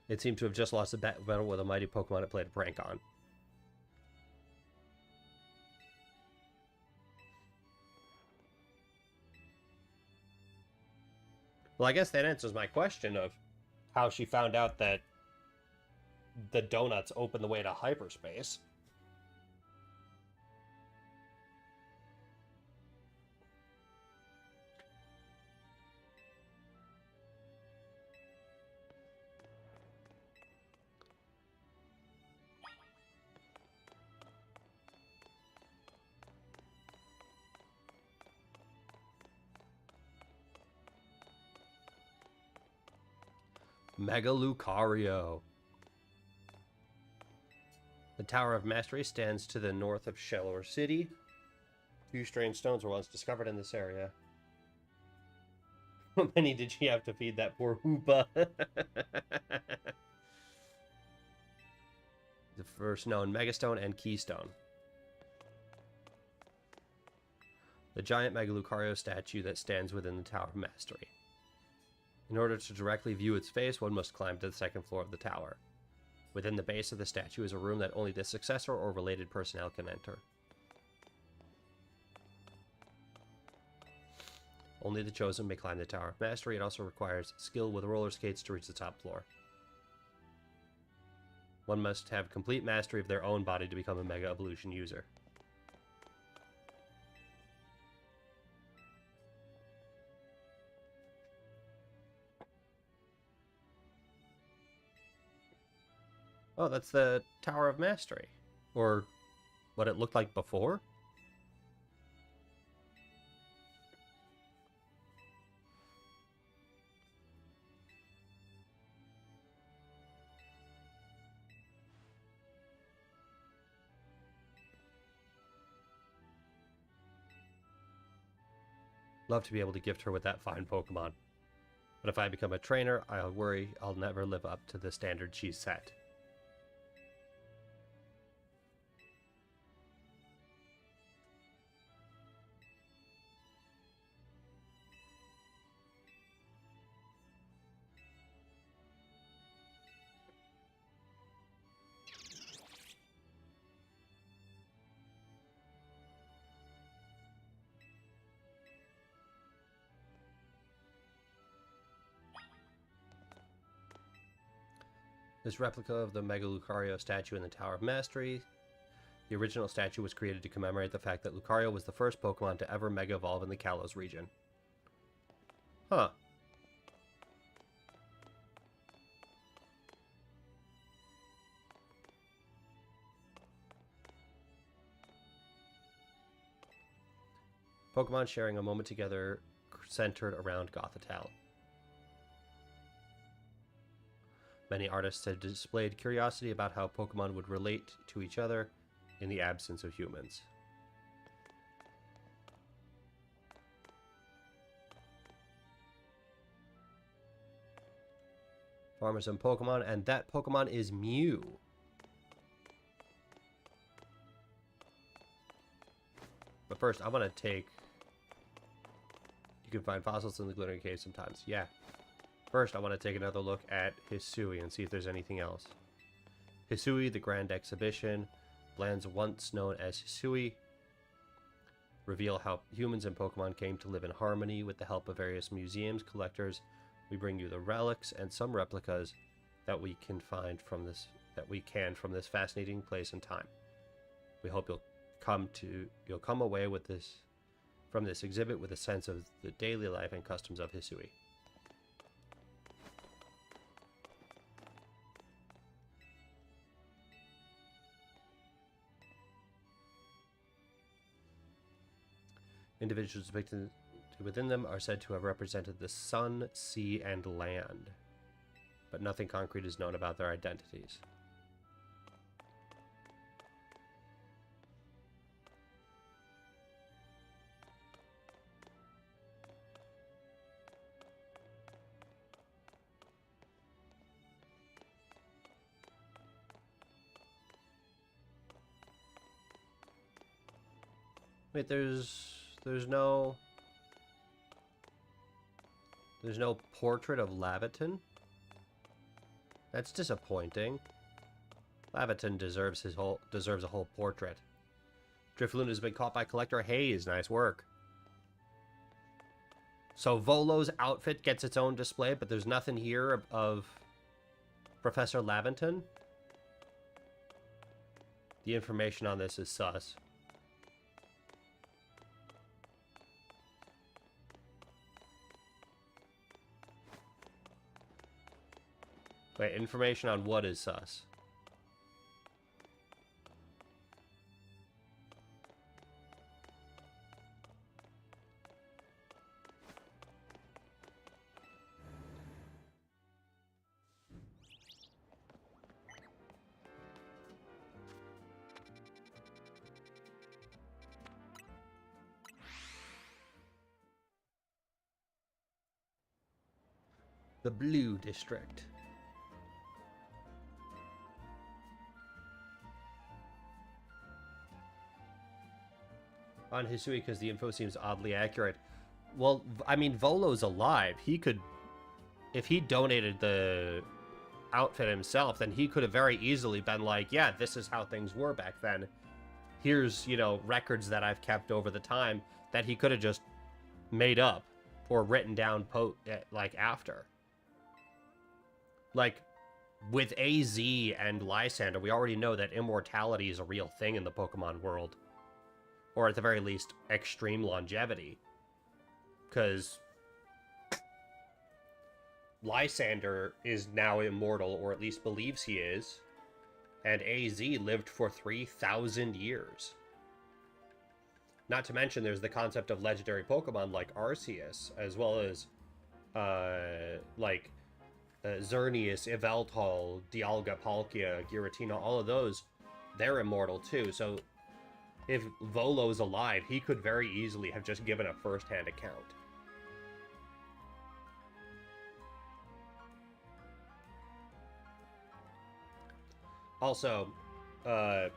It seemed to have just lost a battle with a mighty Pokemon it played a prank on. Well, I guess that answers my question of how she found out that the donuts open the way to hyperspace. Mega Lucario. The Tower of Mastery stands to the north of Shellor City. 2 strange stones were once discovered in this area. How many did she have to feed that poor Hoopa? The first known Megastone and Keystone. The giant Megalucario statue that stands within the Tower of Mastery. In order to directly view its face, one must climb to the second floor of the tower. Within the base of the statue is a room that only the successor or related personnel can enter. Only the chosen may climb the Tower of Mastery. It also requires skill with roller skates to reach the top floor. One must have complete mastery of their own body to become a Mega Evolution user. Oh, that's the Tower of Mastery. Or what it looked like before? Love to be able to gift her with that fine Pokemon. But if I become a trainer, I'll worry I'll never live up to the standard she's set. This replica of the Mega Lucario statue in the Tower of Mastery. The original statue was created to commemorate the fact that Lucario was the first Pokemon to ever Mega Evolve in the Kalos region. Huh. Pokemon sharing a moment together centered around Gothitelle. Many artists have displayed curiosity about how Pokemon would relate to each other in the absence of humans. Farmers and Pokemon, and that Pokemon is Mew. But first, I want to take... You can find fossils in the Glittering Cave sometimes. Yeah. First, I want to take another look at Hisui and see if there's anything else. Hisui, the Grand Exhibition, lands once known as Hisui, reveal how humans and Pokemon came to live in harmony. With the help of various museums, collectors, we bring you the relics and some replicas that we can find from this from this fascinating place and time. We hope you'll come away with from this exhibit with a sense of the daily life and customs of Hisui. Individuals depicted within them are said to have represented the sun, sea, and land, but nothing concrete is known about their identities. Wait, there's no portrait of Laviton? That's disappointing. Laviton deserves a whole portrait. Drifloon has been caught by Collector Hayes. Nice work. So Volo's outfit gets its own display, but there's nothing here of Professor Laviton. The information on this is sus. Wait, information on what is sus? The Blue District. on Hisui because the info seems oddly accurate. Well, I mean, Volo's alive. He could, if he donated the outfit himself, then he could have very easily been like, yeah, this is how things were back then. Here's, you know, records that I've kept over the time that he could have just made up or written down like after. Like with AZ and Lysander, we already know that immortality is a real thing in the Pokemon world, or at the very least extreme longevity, because Lysander is now immortal, or at least believes he is, and AZ lived for 3,000 years. Not to mention there's the concept of legendary Pokemon like Arceus, as well as Xerneas, Yveltal, Dialga, Palkia, Giratina, all of those, they're immortal too. So if Volo's alive, he could very easily have just given a first-hand account. Also, I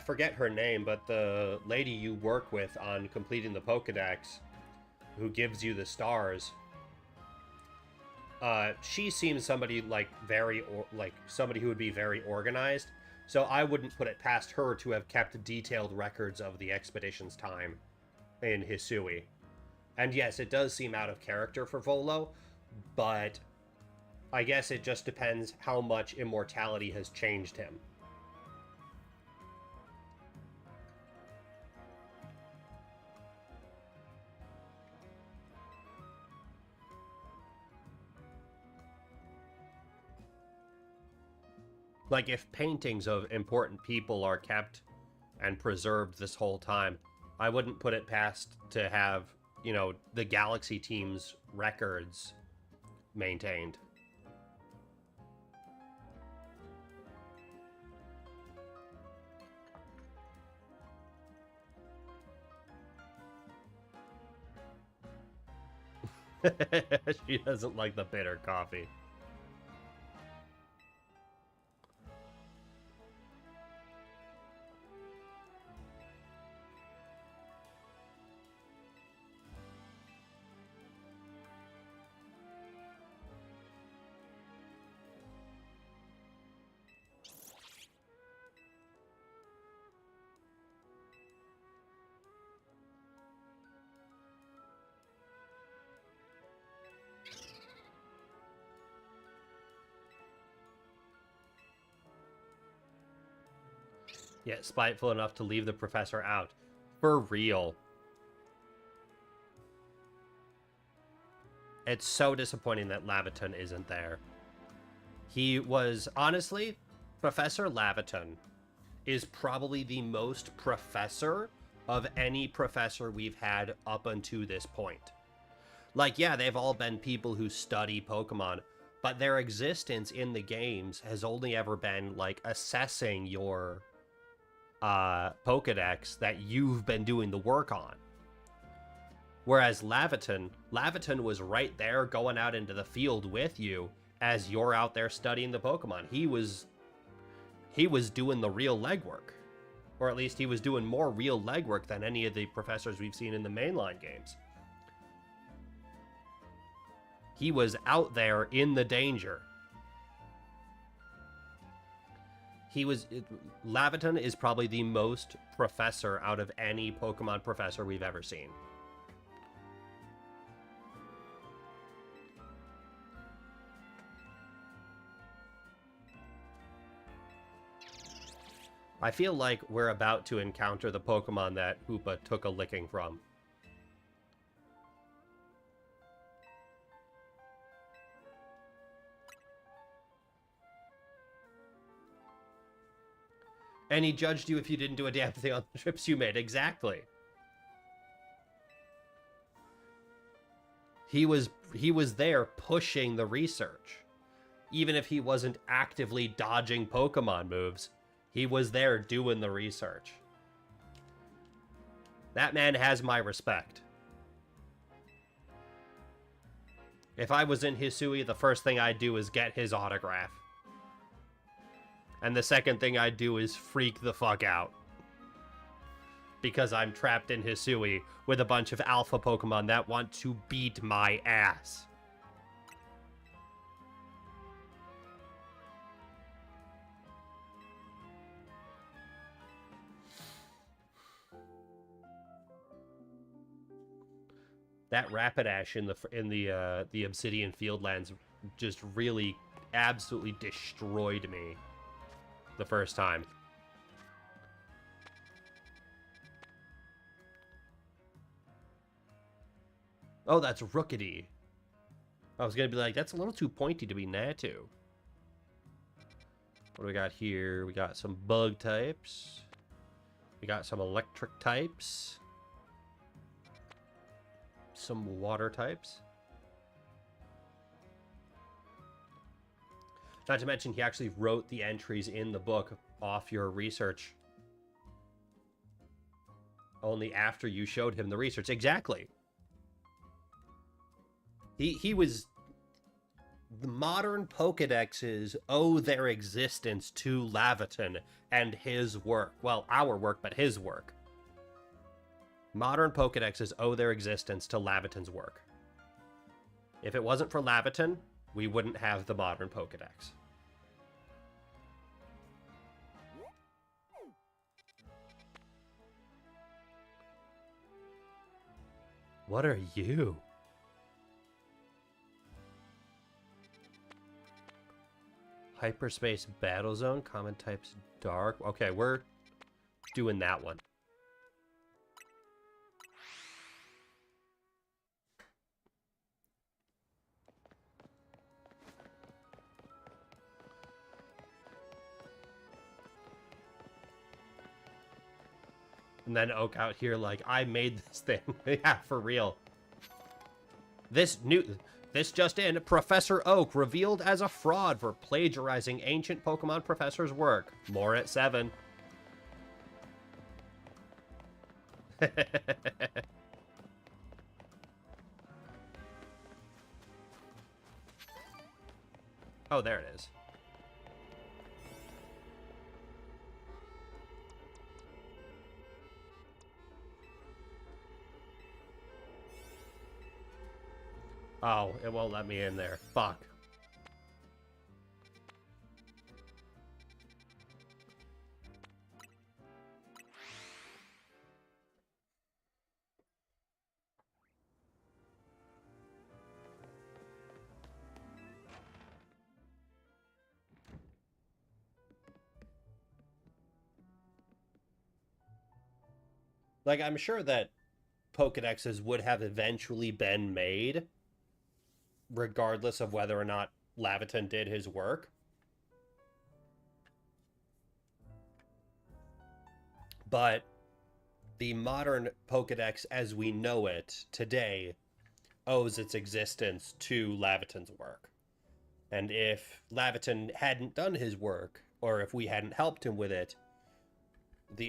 forget her name, but the lady you work with on completing the Pokedex, who gives you the stars, she seems somebody like somebody who would be very organized. So I wouldn't put it past her to have kept detailed records of the expedition's time in Hisui. And yes, it does seem out of character for Volo, but I guess it just depends how much immortality has changed him. Like, if paintings of important people are kept and preserved this whole time, I wouldn't put it past to have, you know, the Galaxy team's records maintained. She doesn't like the bitter coffee. Yeah, spiteful enough to leave the professor out. For real. It's so disappointing that Laviton isn't there. He was, honestly, Professor Laviton is probably the most professor of any professor we've had up until this point. Like, yeah, they've all been people who study Pokemon, but their existence in the games has only ever been, like, assessing your Pokedex that you've been doing the work on. Whereas Laviton was right there going out into the field with you as you're out there studying the Pokemon. He was doing the real legwork. Or at least he was doing more real legwork than any of the professors we've seen in the mainline games. He was out there in the danger. Laviton is probably the most professor out of any Pokemon professor we've ever seen. I feel like we're about to encounter the Pokemon that Hoopa took a licking from. And he judged you if you didn't do a damn thing on the trips you made. Exactly. He was there pushing the research. Even if he wasn't actively dodging Pokemon moves, he was there doing the research. That man has my respect. If I was in Hisui, the first thing I'd do is get his autograph. And the second thing I'd do is freak the fuck out. because I'm trapped in Hisui with a bunch of alpha Pokemon that want to beat my ass. That Rapidash in the Obsidian Fieldlands just really absolutely destroyed me the first time. Oh, that's Rookity. I was gonna be like, that's a little too pointy to be Natu. What do we got here? We got some bug types. We got some electric types. Some water types. Not to mention, he actually wrote the entries in the book off your research. Only after you showed him the research. Exactly. He was... The modern Pokedexes owe their existence to Laviton and his work. Well, our work, but his work. Modern Pokedexes owe their existence to Laviton's work. If it wasn't for Laviton, we wouldn't have the modern Pokedex. What are you? Hyperspace Battle Zone, common types dark. Okay, we're doing that one. And then Oak out here like, I made this thing. Yeah, for real. This just in, Professor Oak revealed as a fraud for plagiarizing ancient Pokemon professor's work. More at 7. Oh, there it is. Oh, it won't let me in there. Fuck. Like, I'm sure that Pokedexes would have eventually been made, regardless of whether or not Laviton did his work. But the modern Pokedex as we know it today owes its existence to Laviton's work. And if Laviton hadn't done his work, or if we hadn't helped him with it,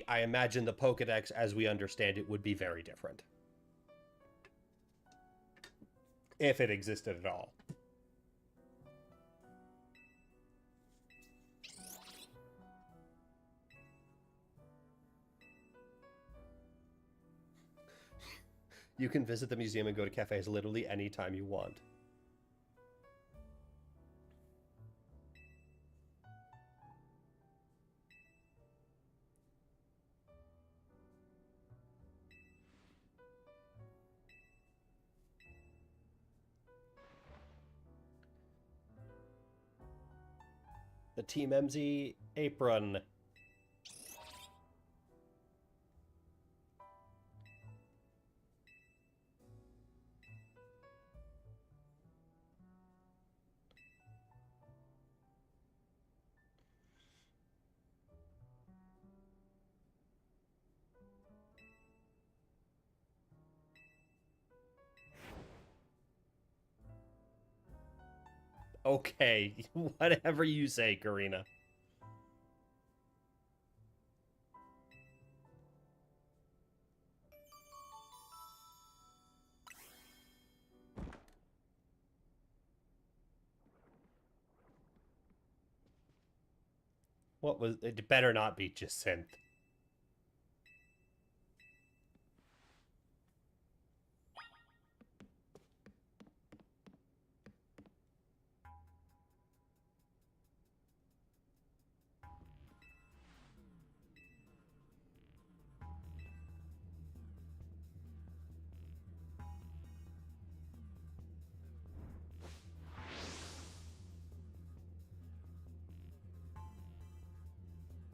I imagine the Pokedex as we understand it would be very different. If it existed at all. You can visit the museum and go to cafes literally anytime you want. The Team MZ apron. Okay, whatever you say, Karina. What was it? Better not be Jacinth.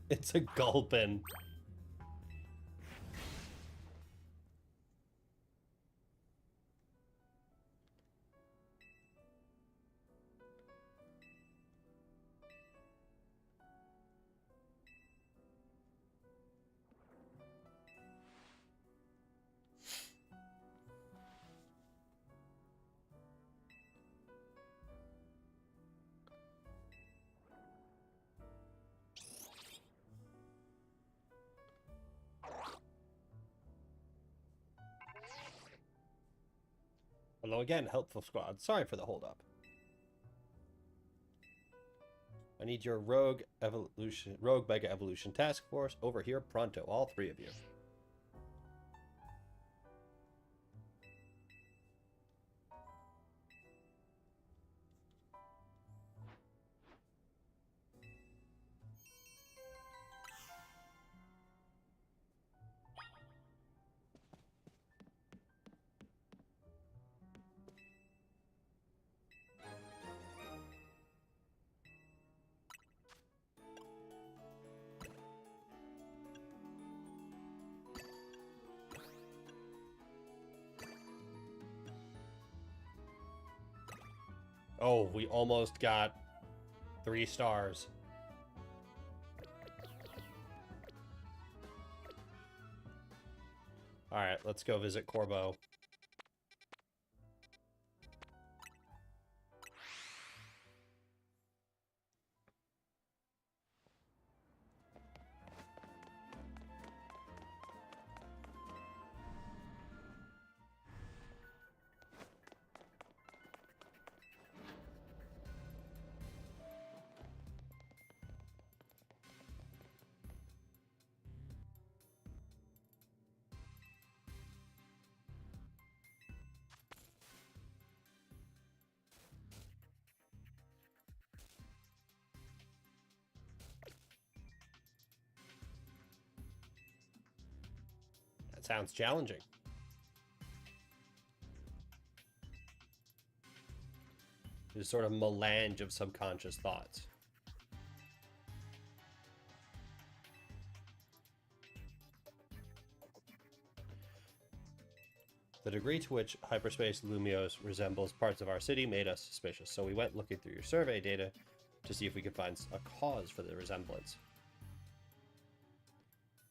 It's a gulpin. Hello again, helpful squad. Sorry for the holdup. I need your rogue mega evolution task force over here pronto, all 3 of you. Oh, we almost got 3 stars. Alright, let's go visit Corbo. That sounds challenging. There's sort of melange of subconscious thoughts. The degree to which hyperspace Lumios resembles parts of our city made us suspicious, so we went looking through your survey data to see if we could find a cause for the resemblance.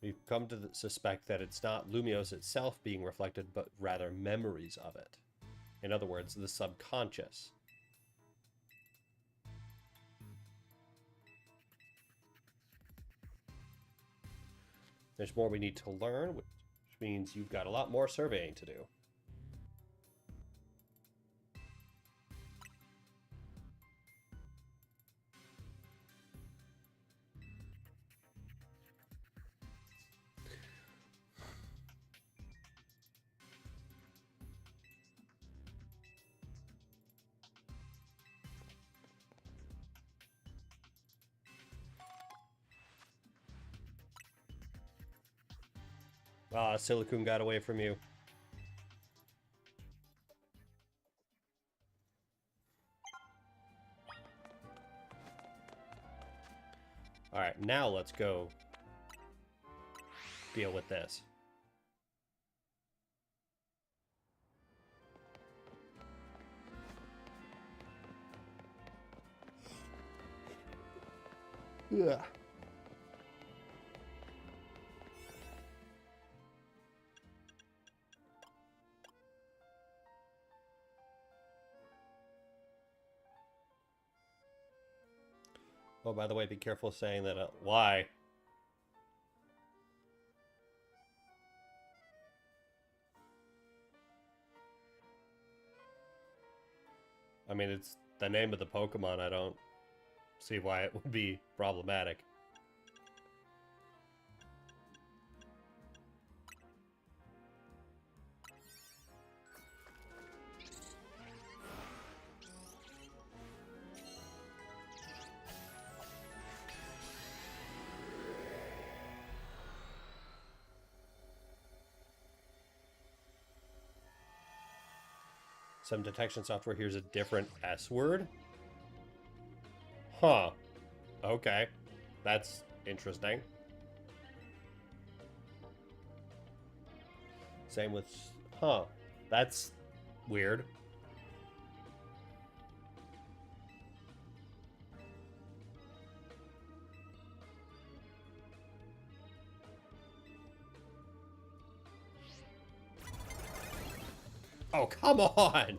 We've come to suspect that it's not Lumios itself being reflected, but rather memories of it. In other words, the subconscious. There's more we need to learn, which means you've got a lot more surveying to do. Ah, Silicon got away from you. Alright, now let's go deal with this. Yeah. Oh, by the way, be careful saying that. Why? I mean, it's the name of the Pokemon. I don't see why it would be problematic. Some detection software here's a different S word. Huh. Okay. That's Interesting. Same with... Huh. That's weird. Oh, come on!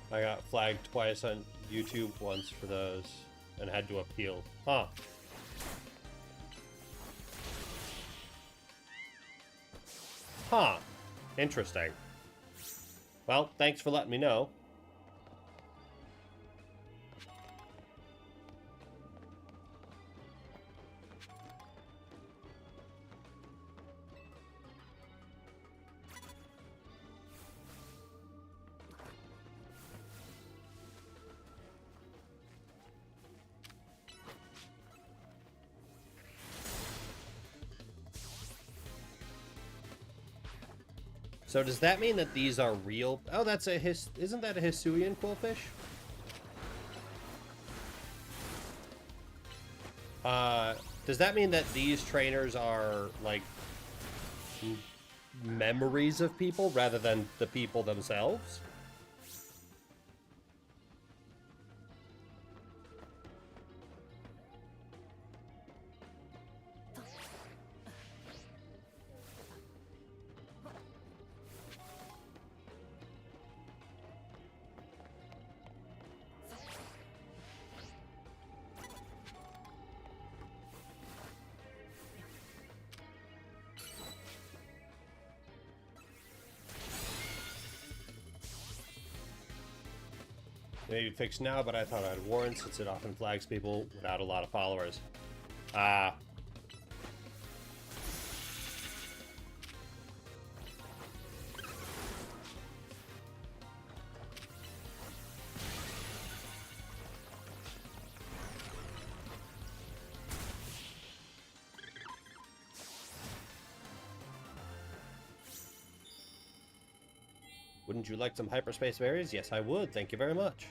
I got flagged twice on YouTube, once for those, and had to appeal. Huh. Huh. Interesting. Well, thanks for letting me know. So does that mean that these are real? Oh, that's a isn't that a Hisuian quillfish? Does that mean that these trainers are like memories of people rather than the people themselves? Maybe fixed now, but I thought I'd warn since it often flags people without a lot of followers. Ah. Wouldn't you like some hyperspace berries? Yes, I would. Thank you very much.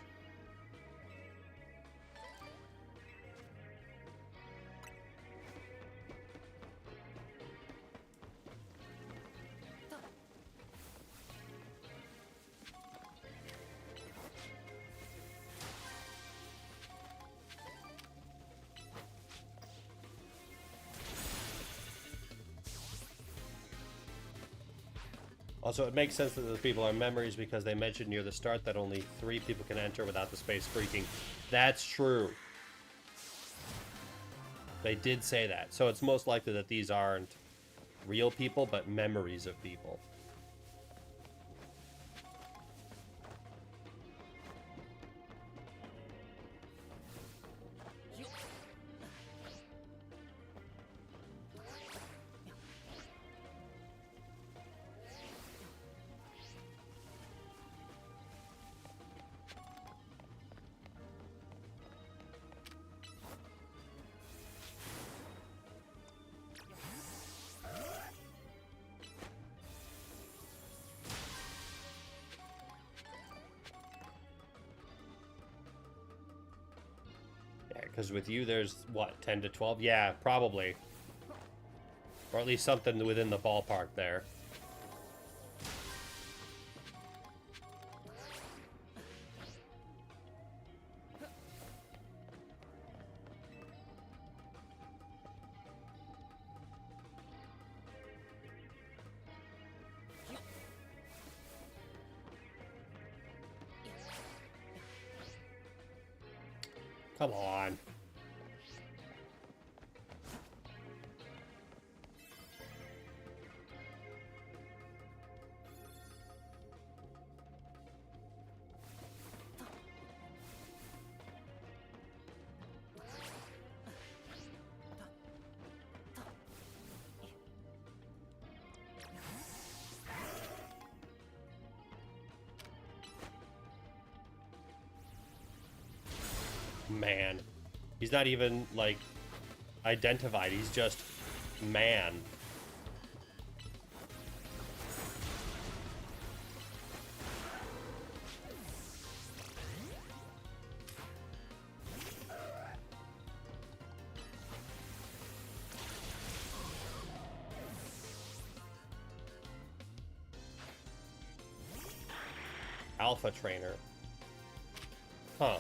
Also, it makes sense that those people are memories because they mentioned near the start that only 3 people can enter without the space freaking. That's true. They did say that. So it's most likely that these aren't real people, but memories of people. Because with you, there's, what, 10 to 12? Yeah, probably. Or at least something within the ballpark there. Come on. Man. He's not even, like, identified. He's just man. Alpha trainer. Huh.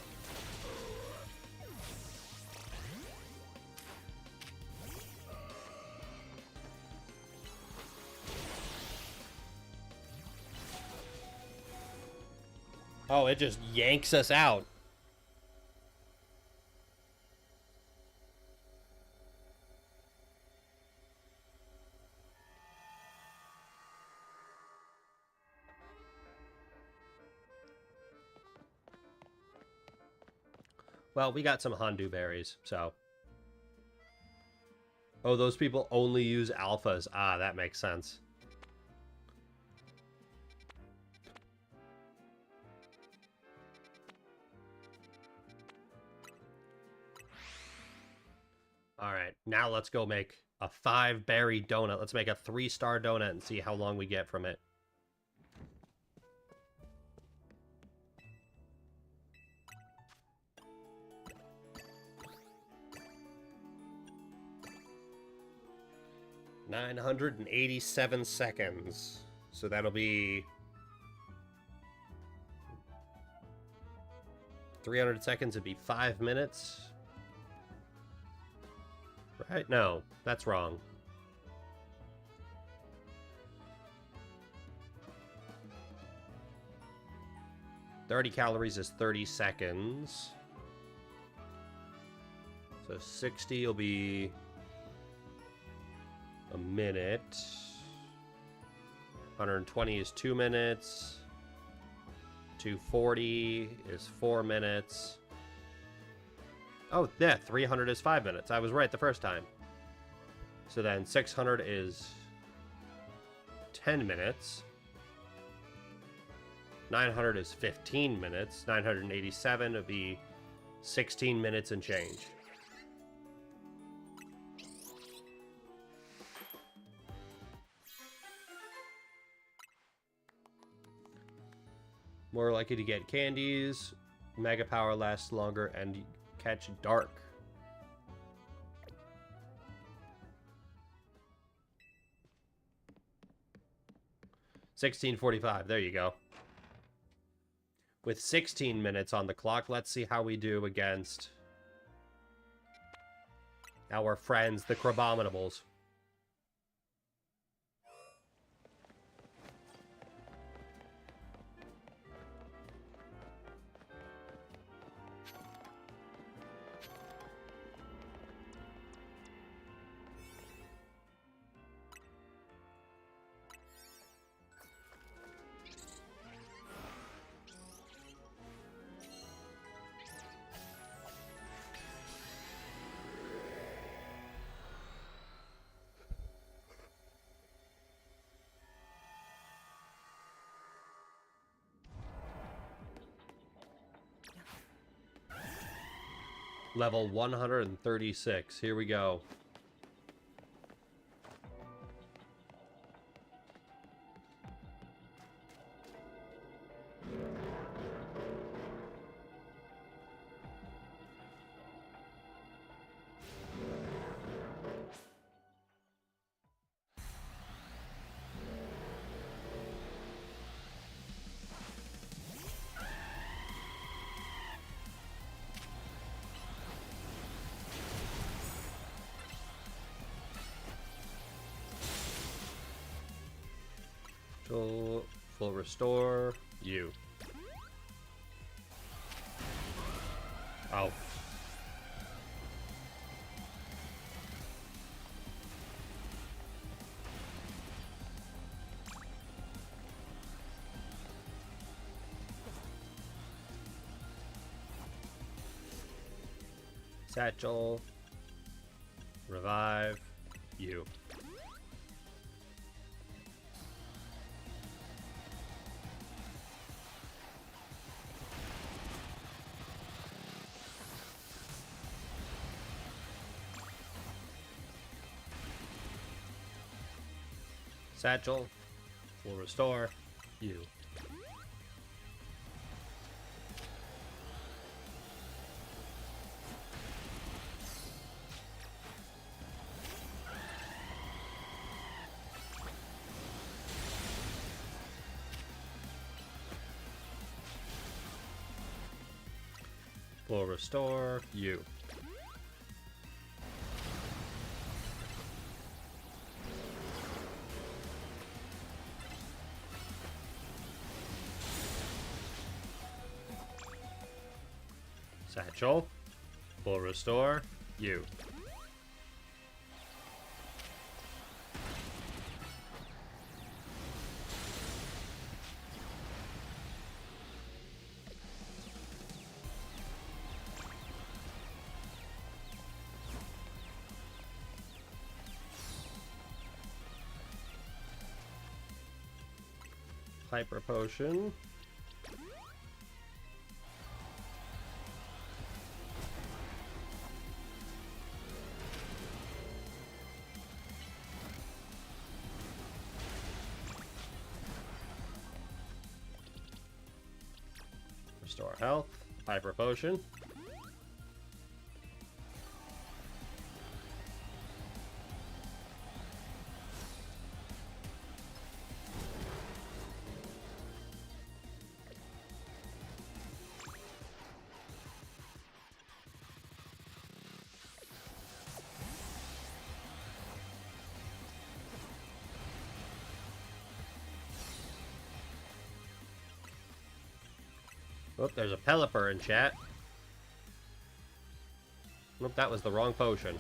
Oh, it just yanks us out. Well, we got some Hondu berries, so. Oh, those people only use alphas. Ah, that makes sense. All right, now let's go make a 5-berry donut. Let's make a 3-star donut and see how long we get from it. $987 seconds. So that'll be 300 seconds would be 5 minutes. Right? No, that's wrong. $30 calories is 30 seconds. So 60 will be a minute. 120 is 2 minutes. 240 is 4 minutes. Oh, yeah, 300 is 5 minutes. I was right the first time. So then 600 is 10 minutes. 900 is 15 minutes. 987 would be 16 minutes and change. More likely to get candies. Mega power lasts longer and catch dark. $16:45. There you go. With 16 minutes on the clock, let's see how we do against our friends, the Crabominables. Level 136. Here we go. Full restore. You. Oh. Satchel. Revive. You. Satchel. Full restore. You. Full restore. You. Satchel. Full restore. You. Hyper Potion. Restore health. Hyper Potion. Oh, there's a Pelipper in chat. Nope, that was the wrong potion.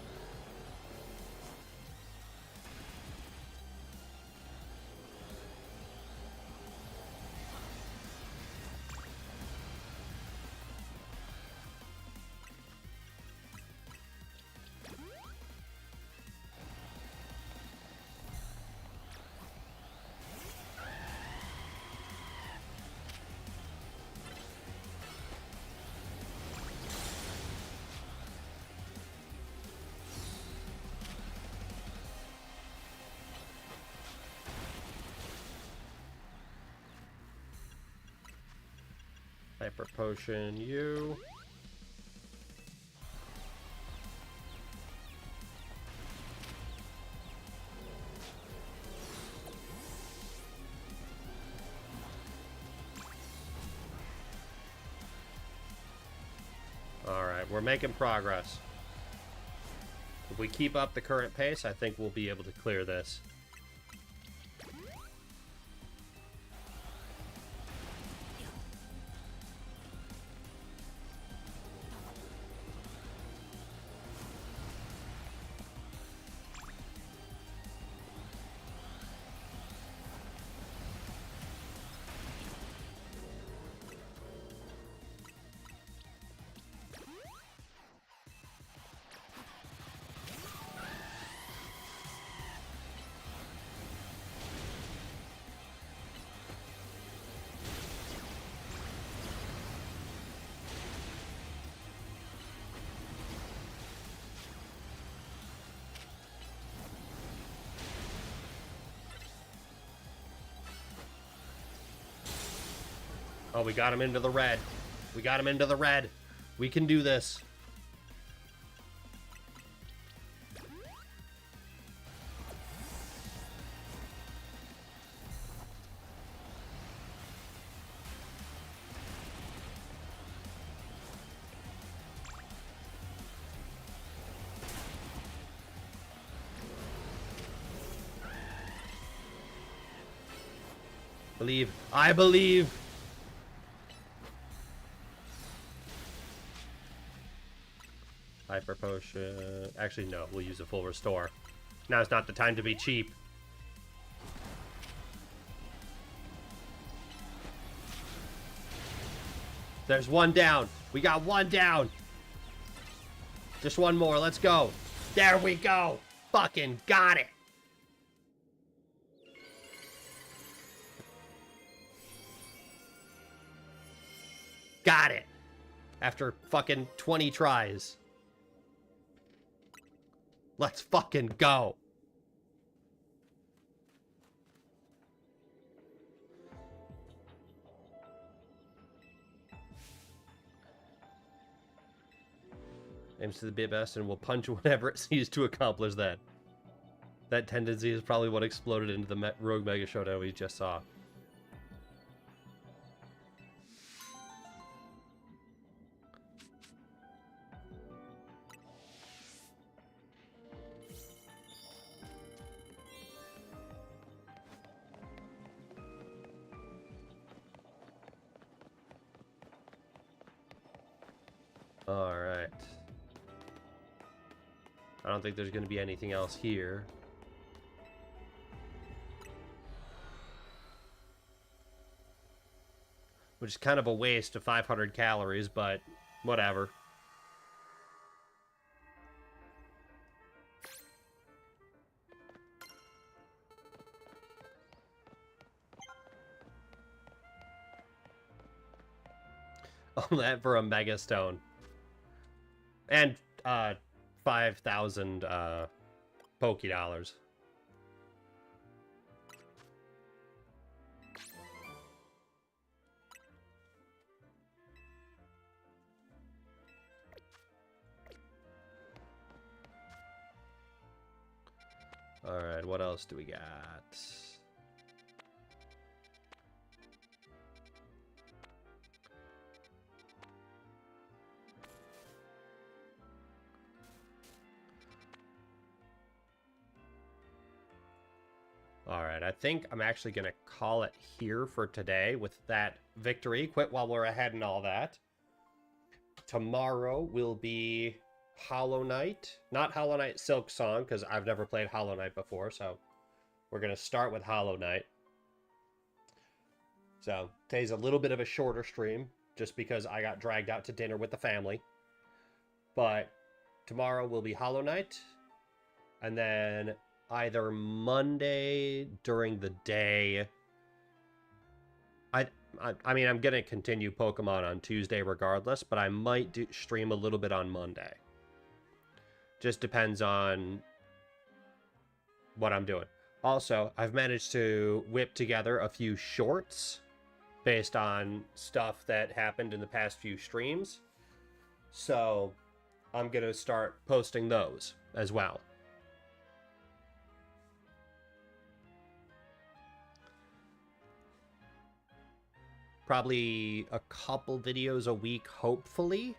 Hyper Potion, you. Alright, we're making progress. If we keep up the current pace, I think we'll be able to clear this. Oh, we got him into the red. We got him into the red. We can do this. Believe. I believe. Hyper Potion. Actually, no. We'll use a full restore. Now's not the time to be cheap. There's one down. We got one down. Just one more. Let's go. There we go. Fucking got it. Got it. After fucking 20 tries. Let's fucking go. Aims to be the best and will punch whatever it sees to accomplish that. That tendency is probably what exploded into the Rogue Mega Showdown we just saw. Alright. I don't think there's going to be anything else here. Which is kind of a waste of 500 calories, but whatever. All that for a Mega Stone. And 5,000 Poke Dollars. Alright, what else do we got? Alright, I think I'm actually going to call it here for today with that victory. Quit while we're ahead and all that. Tomorrow will be Hollow Knight. Not Hollow Knight Silk Song, because I've never played Hollow Knight before, so we're going to start with Hollow Knight. So, today's a little bit of a shorter stream, just because I got dragged out to dinner with the family. But tomorrow will be Hollow Knight, and then either Monday during the day. I mean, I'm going to continue Pokemon on Tuesday regardless, but I might stream a little bit on Monday. Just depends on what I'm doing. Also, I've managed to whip together a few shorts based on stuff that happened in the past few streams. So I'm going to start posting those as well. Probably a couple videos a week, hopefully.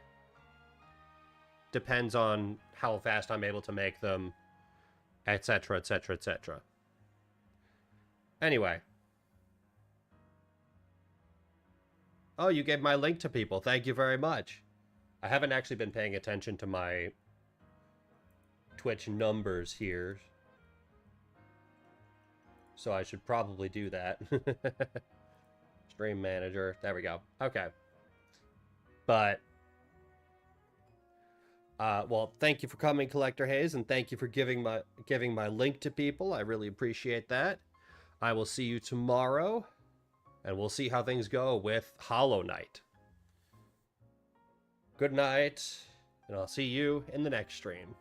Depends on how fast I'm able to make them, etc., etc., etc. Anyway. Oh, you gave my link to people. Thank you very much. I haven't actually been paying attention to my Twitch numbers here, so I should probably do that. Stream manager. There we go. Okay. But, well, thank you for coming, Collector Hayes, and thank you for giving my link to people. I really appreciate that. I will see you tomorrow, and we'll see how things go with Hollow Knight. Good night, and I'll see you in the next stream.